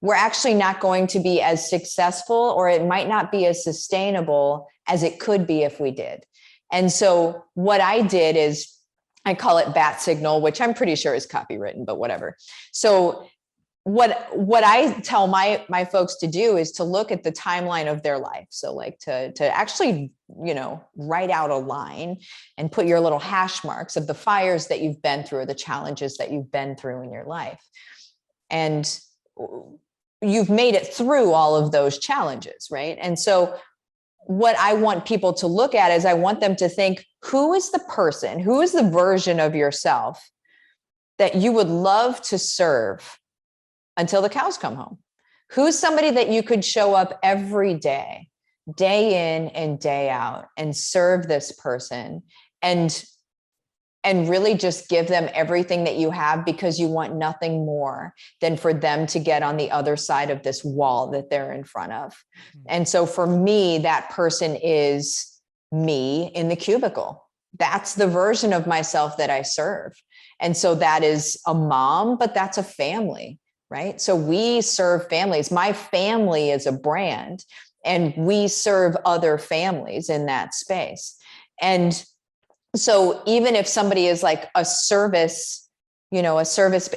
not going to be as successful, or it might not be as sustainable as it could be if we did. And so what I did is, I call it bat signal, which I'm pretty sure is copywritten, but whatever. So what I tell my folks to do is to look at the timeline of their life. So like to actually, you know, write out a line and put your little hash marks of the fires that you've been through, or the challenges that you've been through in your life. And you've made it through all of those challenges, right? And so what I want people to look at is, I want them to think, who is the person, who is the version of yourself that you would love to serve until the cows come home? Who's somebody that you could show up every day, day in and day out, and serve this person and really just give them everything that you have, because you want nothing more than for them to get on the other side of this wall that they're in front of. And so for me, that person is me in the cubicle. That's the version of myself that I serve. And so that is a mom, but that's a family, right? So we serve families. My family is a brand, and we serve other families in that space. And so even if somebody is like a service, you know, service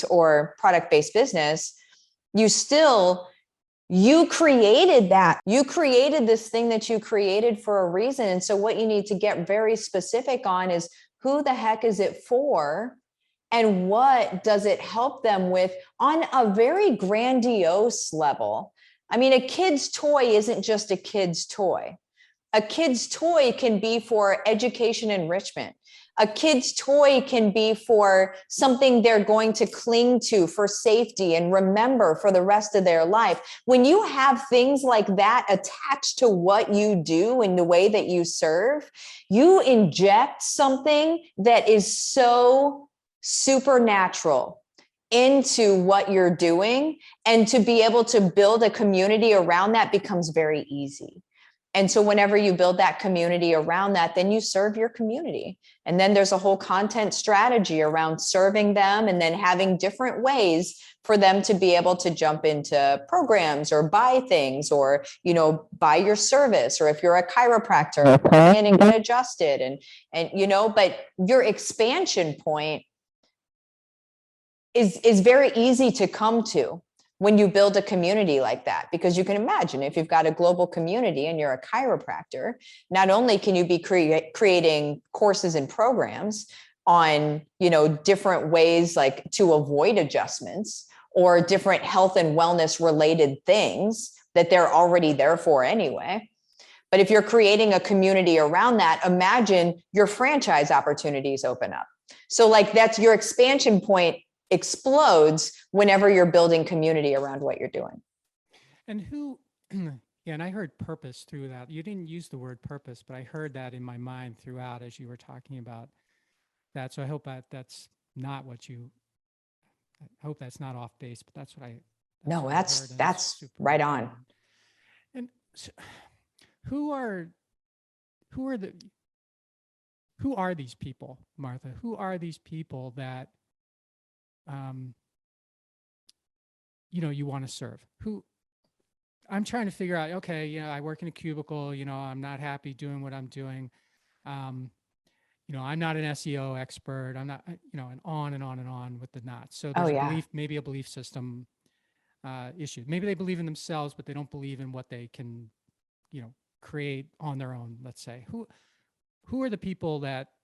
or product-based business, you created that. You created this thing that you created for a reason. And so what you need to get very specific on is, who the heck is it for? And what does it help them with on a very grandiose level? I mean, a kid's toy isn't just a kid's toy. A kid's toy can be for education enrichment. A kid's toy can be for something they're going to cling to for safety and remember for the rest of their life. When you have things like that attached to what you do and the way that you serve, you inject something that is so supernatural into what you're doing. And to be able to build a community around that becomes very easy. And so whenever you build that community around that, then you serve your community. And then there's a whole content strategy around serving them, and then having different ways for them to be able to jump into programs or buy things, or, you know, buy your service, or if you're a chiropractor, come in and get adjusted, and you know, but your expansion point is very easy to come to when you build a community like that, because you can imagine if you've got a global community and you're a chiropractor, not only can you be creating courses and programs on, you know, different ways like to avoid adjustments or different health and wellness related things that they're already there for anyway. But if you're creating a community around that, imagine your franchise opportunities open up. So like that's your expansion point explodes whenever you're building community around what you're doing. And yeah, and I heard purpose through that. You didn't use the word purpose, but I heard that in my mind throughout as you were talking about that. So I hope that's not what I hope that's not off base, but that's what I. No, that's right on. And so, who are these people, Martha? Who are these people that you know, you want to serve? Who? I'm trying to figure out, okay, you know, I work in a cubicle, you know, I'm not happy doing what I'm doing. You know, I'm not an SEO expert. I'm not, you know, and on and on and on with the knots. So there's maybe a belief system issue. Maybe they believe in themselves, but they don't believe in what they can, you know, create on their own, let's say. Who are the people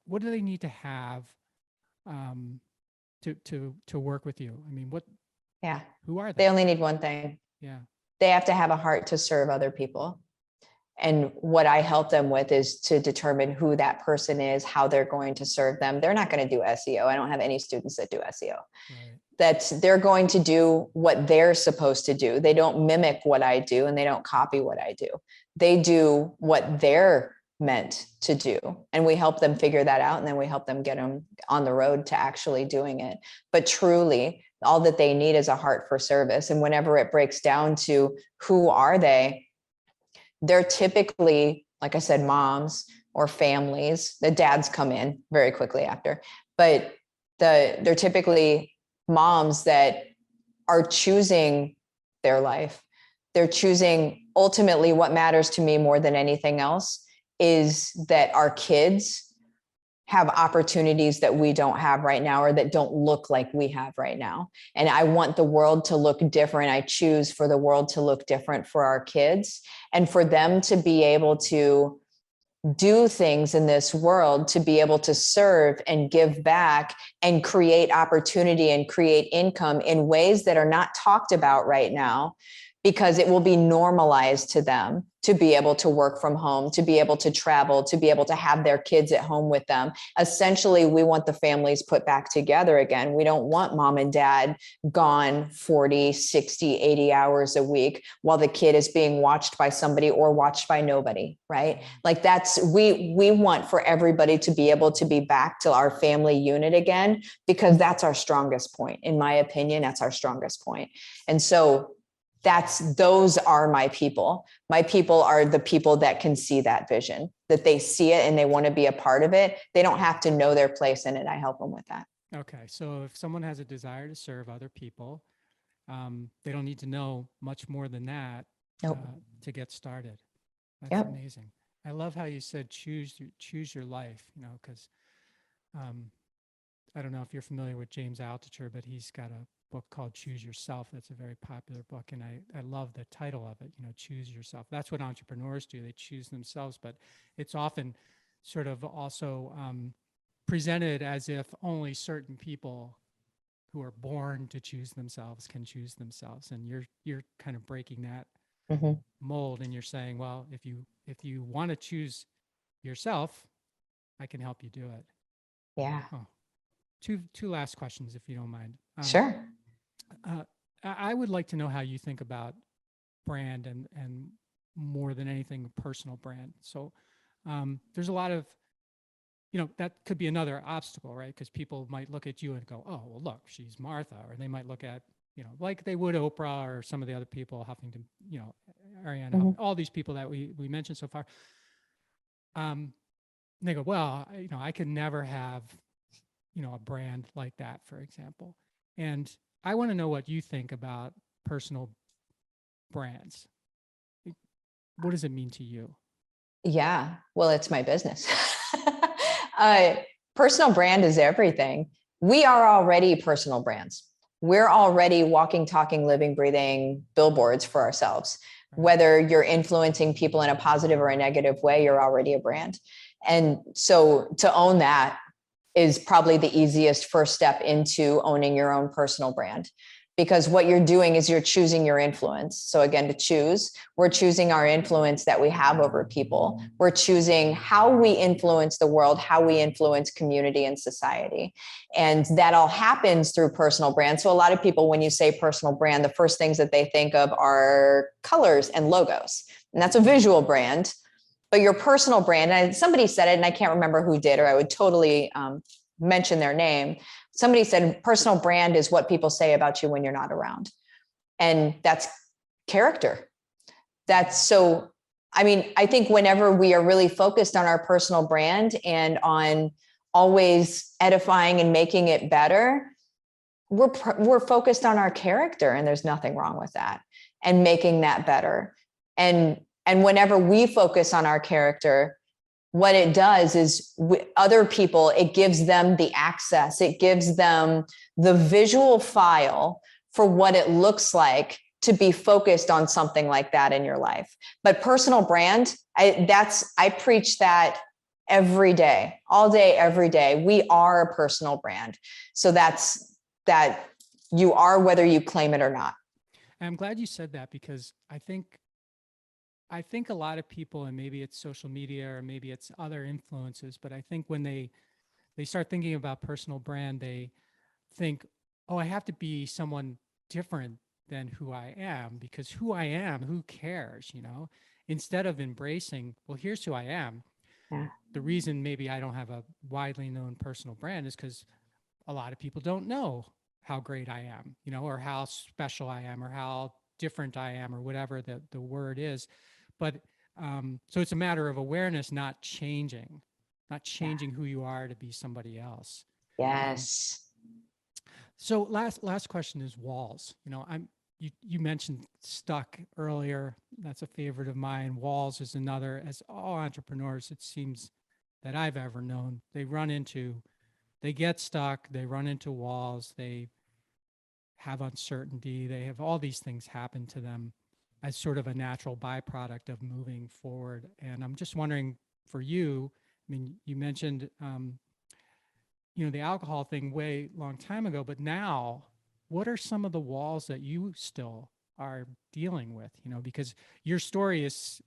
what do they need to have to work with you? I mean, who are they? They only need one thing. Yeah. They have to have a heart to serve other people. And what I help them with is to determine who that person is, how they're going to serve them. They're not going to do SEO. I don't have any students that do SEO. Right. That they're going to do what they're supposed to do. They don't mimic what I do, and they don't copy what I do. They do what they're meant to do. And we help them figure that out. And then we help them get them on the road to actually doing it. But truly, all that they need is a heart for service. And whenever it breaks down to who are they, they're typically, like I said, moms or families. The dads come in very quickly after, but they're typically moms that are choosing their life. They're choosing, ultimately what matters to me more than anything else is that our kids have opportunities that we don't have right now, or that don't look like we have right now. And I want the world to look different. I choose for the world to look different for our kids, and for them to be able to do things in this world, to be able to serve and give back and create opportunity and create income in ways that are not talked about right now, because it will be normalized to them to be able to work from home, to be able to travel, to be able to have their kids at home with them. Essentially, we want the families put back together again. We don't want mom and dad gone 40, 60, 80 hours a week while the kid is being watched by somebody or watched by nobody, right? Like we want for everybody to be able to be back to our family unit again, because that's our strongest point. In my opinion, that's our strongest point. And so those are my people. My people are the people that can see that vision, that they see it and they want to be a part of it. They don't have to know their place in it. I help them with that. Okay. So if someone has a desire to serve other people, they don't need to know much more than that Nope. To get started. That's Yep. amazing. I love how you said choose your life, because I don't know if you're familiar with James Altucher, but he's got a book called Choose Yourself. That's a very popular book. And I love the title of it, Choose Yourself. That's what entrepreneurs do. They choose themselves, but it's often sort of also presented as if only certain people who are born to choose themselves can choose themselves. And you're kind of breaking that mold, and you're saying, well, if you want to choose yourself, I can help you do it. Yeah. Oh. Two last questions, if you don't mind. Sure. I would like to know how you think about brand and more than anything, personal brand. So there's a lot of, that could be another obstacle, right? Because people might look at you and go, oh, well, look, she's Martha. Or they might look at, like they would Oprah or some of the other people, Huffington, Ariana, all these people that we mentioned so far. They go, well, I could never have a brand like that, for example. And I want to know what you think about personal brands. What does it mean to you? Yeah. Well, it's my business. Personal brand is everything. We are already personal brands. We're already walking, talking, living, breathing billboards for ourselves. Right. Whether you're influencing people in a positive or a negative way, you're already a brand. And so to own that is probably the easiest first step into owning your own personal brand, because what you're doing is you're choosing your influence. So again, to choose, we're choosing our influence that we have over people. We're choosing how we influence the world, how we influence community and society. And that all happens through personal brand. So a lot of people, when you say personal brand, the first things that they think of are colors and logos. And that's a visual brand. But your personal brand, and somebody said it, and I can't remember who did, or I would totally mention their name. Somebody said personal brand is what people say about you when you're not around. And that's character. That's so, I think whenever we are really focused on our personal brand and on always edifying and making it better, we're focused on our character, and there's nothing wrong with that, and making that better. And whenever we focus on our character, what it does is other people, it gives them the access. It gives them the visual file for what it looks like to be focused on something like that in your life. But personal brand, I preach that every day, all day, every day. We are a personal brand. So that's that you are, whether you claim it or not. I'm glad you said that, because I think a lot of people, and maybe it's social media or maybe it's other influences, but I think when they start thinking about personal brand, they think, oh, I have to be someone different than who I am, because who I am, who cares, instead of embracing, well, here's who I am. Yeah. the reason maybe I don't have a widely known personal brand is because a lot of people don't know how great I am, you know, or how special I am, or how different I am, or whatever the word is. But so it's a matter of awareness, not changing who you are to be somebody else. Yes. So last question is walls. You know, you mentioned stuck earlier. That's a favorite of mine. Walls is another. As all entrepreneurs, it seems that I've ever known, they get stuck, they run into walls, they have uncertainty, they have all these things happen to them as sort of a natural byproduct of moving forward. And I'm just wondering for you, I mean, you mentioned, you know, the alcohol thing way long time ago, but now what are some of the walls that you still are dealing with, you know, because your story is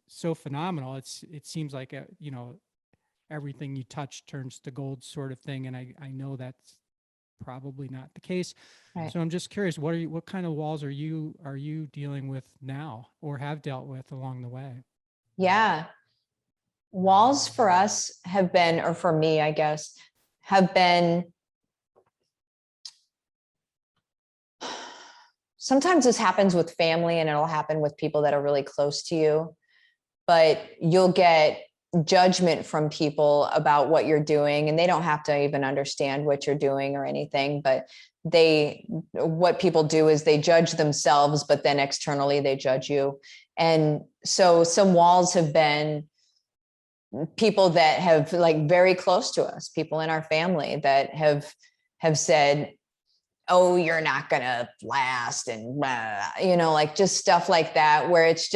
so phenomenal. It seems like, you know, everything you touch turns to gold sort of thing. And I know that's probably not the case. Right. So I'm just curious, what kind of walls are you dealing with now, or have dealt with along the way? Yeah. Walls for us have been, or for me, I guess, have been, sometimes this happens with family and it'll happen with people that are really close to you, but you'll get judgment from people about what you're doing, and they don't have to even understand what you're doing or anything, but what people do is they judge themselves, but then externally they judge you. And so some walls have been people that have, like, very close to us, people in our family that have said, oh, you're not gonna last, and blah, you know, like just stuff like that, where it's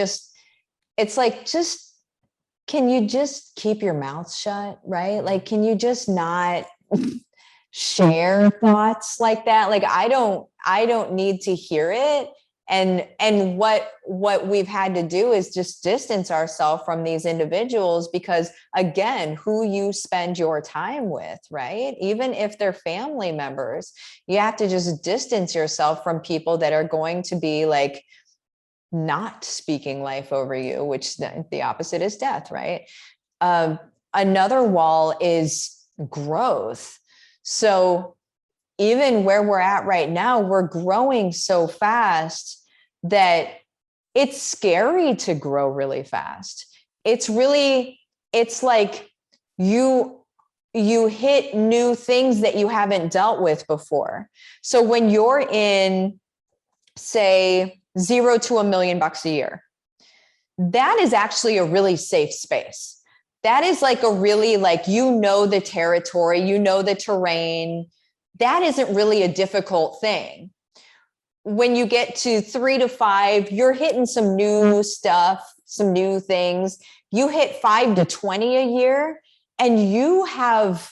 like, just, can you just keep your mouth shut, right? Like, can you just not share thoughts like that? Like, I don't need to hear it. And what we've had to do is just distance ourselves from these individuals, because again, who you spend your time with, right? Even if they're family members, you have to just distance yourself from people that are going to be like not speaking life over you, which the opposite is death, right? Another wall is growth. So even where we're at right now, we're growing so fast that it's scary to grow really fast. It's like you hit new things that you haven't dealt with before. So when you're in, say, $0 to $1 million a year, that is actually a really safe space. That is like a really, like, you know, the territory, you know, the terrain. That isn't really a difficult thing. When you get to 3 to 5, you're hitting some new stuff, some new things. You hit 5 to 20 a year, and you have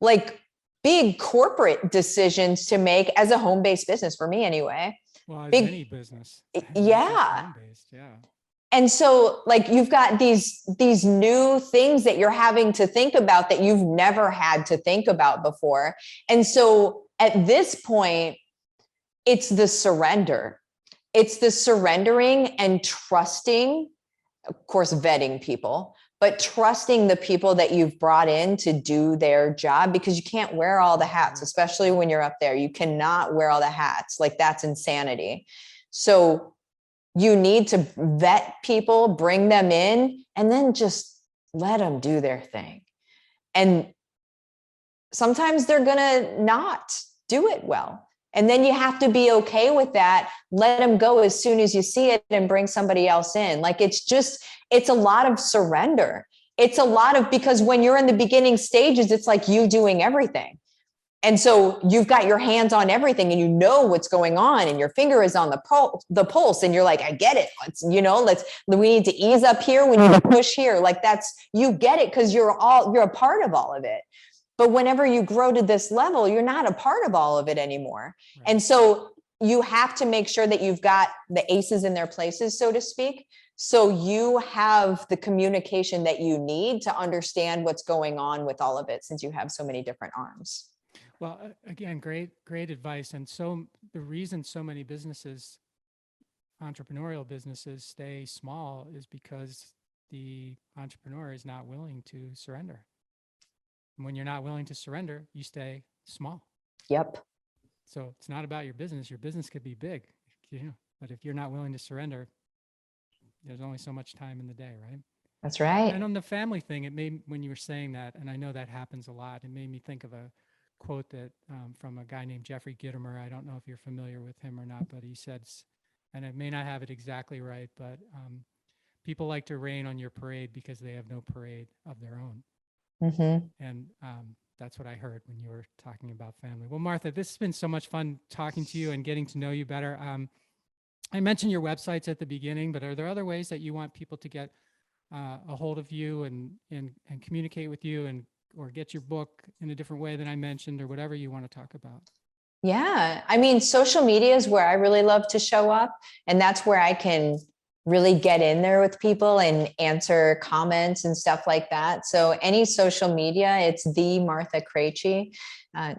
like big corporate decisions to make as a home-based business, for me anyway. Well, as Big, any business, not just yeah. home-based, yeah. And so, like, you've got these new things that you're having to think about that you've never had to think about before. And so at this point, it's the surrender. It's the surrendering and trusting, of course, vetting people, but trusting the people that you've brought in to do their job, because you can't wear all the hats, especially when you're up there. You cannot wear all the hats. Like, that's insanity. So you need to vet people, bring them in, and then just let them do their thing. And sometimes they're going to not do it well. And then you have to be okay with that. Let them go as soon as you see it and bring somebody else in. Like, it's a lot of surrender. It's a lot of, because when you're in the beginning stages, it's like you doing everything. And so you've got your hands on everything, and you know what's going on, and your finger is on the pulse, and you're like, I get it. We need to ease up here. We need to push here. Like, you get it, because you're a part of all of it. But whenever you grow to this level, you're not a part of all of it anymore. Right. And so you have to make sure that you've got the aces in their places, so to speak. So you have the communication that you need to understand what's going on with all of it, since you have so many different arms. Well, again, great advice. And so the reason so many businesses, entrepreneurial businesses, stay small is because the entrepreneur is not willing to surrender. And when you're not willing to surrender, you stay small. Yep. So it's not about your business. Your business could be big, but if you're not willing to surrender, there's only so much time in the day, right? That's right. And on the family thing, when you were saying that, and I know that happens a lot, it made me think of a quote that from a guy named Jeffrey Gitomer. I don't know if you're familiar with him or not, but he said, and I may not have it exactly right, but people like to rain on your parade because they have no parade of their own. Mm-hmm. And that's what I heard when you were talking about family. Well, Martha, this has been so much fun talking to you and getting to know you better. I mentioned your websites at the beginning, but are there other ways that you want people to get a hold of you and communicate with you or get your book in a different way than I mentioned, or whatever you want to talk about? Yeah. I mean, social media is where I really love to show up. And that's where I can really get in there with people and answer comments and stuff like that. So any social media, it's the Martha Krejci.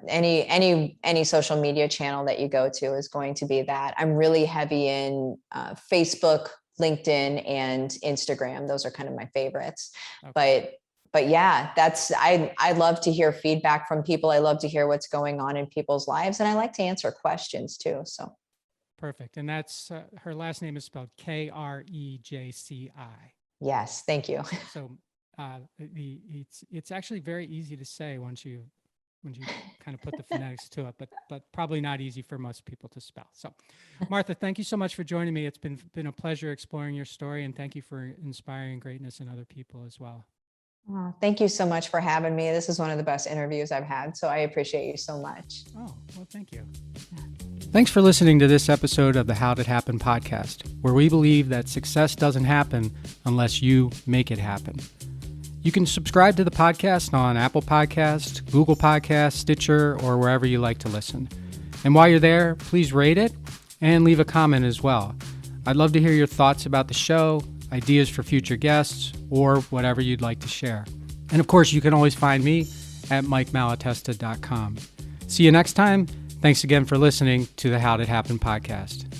Any social media channel that you go to is going to be that. I'm really heavy in Facebook, LinkedIn, and Instagram. Those are kind of my favorites. Okay. But yeah, I love to hear feedback from people. I love to hear what's going on in people's lives. And I like to answer questions too. So. Perfect. And that's her last name is spelled Krejci. Yes. Thank you. So it's actually very easy to say once you kind of put the phonetics to it, but probably not easy for most people to spell. So Martha, thank you so much for joining me. It's been a pleasure exploring your story, and thank you for inspiring greatness in other people as well. Oh, thank you so much for having me. This is one of the best interviews I've had, so I appreciate you so much. Oh, well, thank you. Thanks for listening to this episode of the How Did Happen podcast, where we believe that success doesn't happen unless you make it happen. You can subscribe to the podcast on Apple Podcasts, Google Podcasts, Stitcher, or wherever you like to listen. And while you're there, please rate it and leave a comment as well. I'd love to hear your thoughts about the show, ideas for future guests, or whatever you'd like to share. And of course, you can always find me at MikeMalatesta.com. See you next time. Thanks again for listening to the How Did Happen podcast.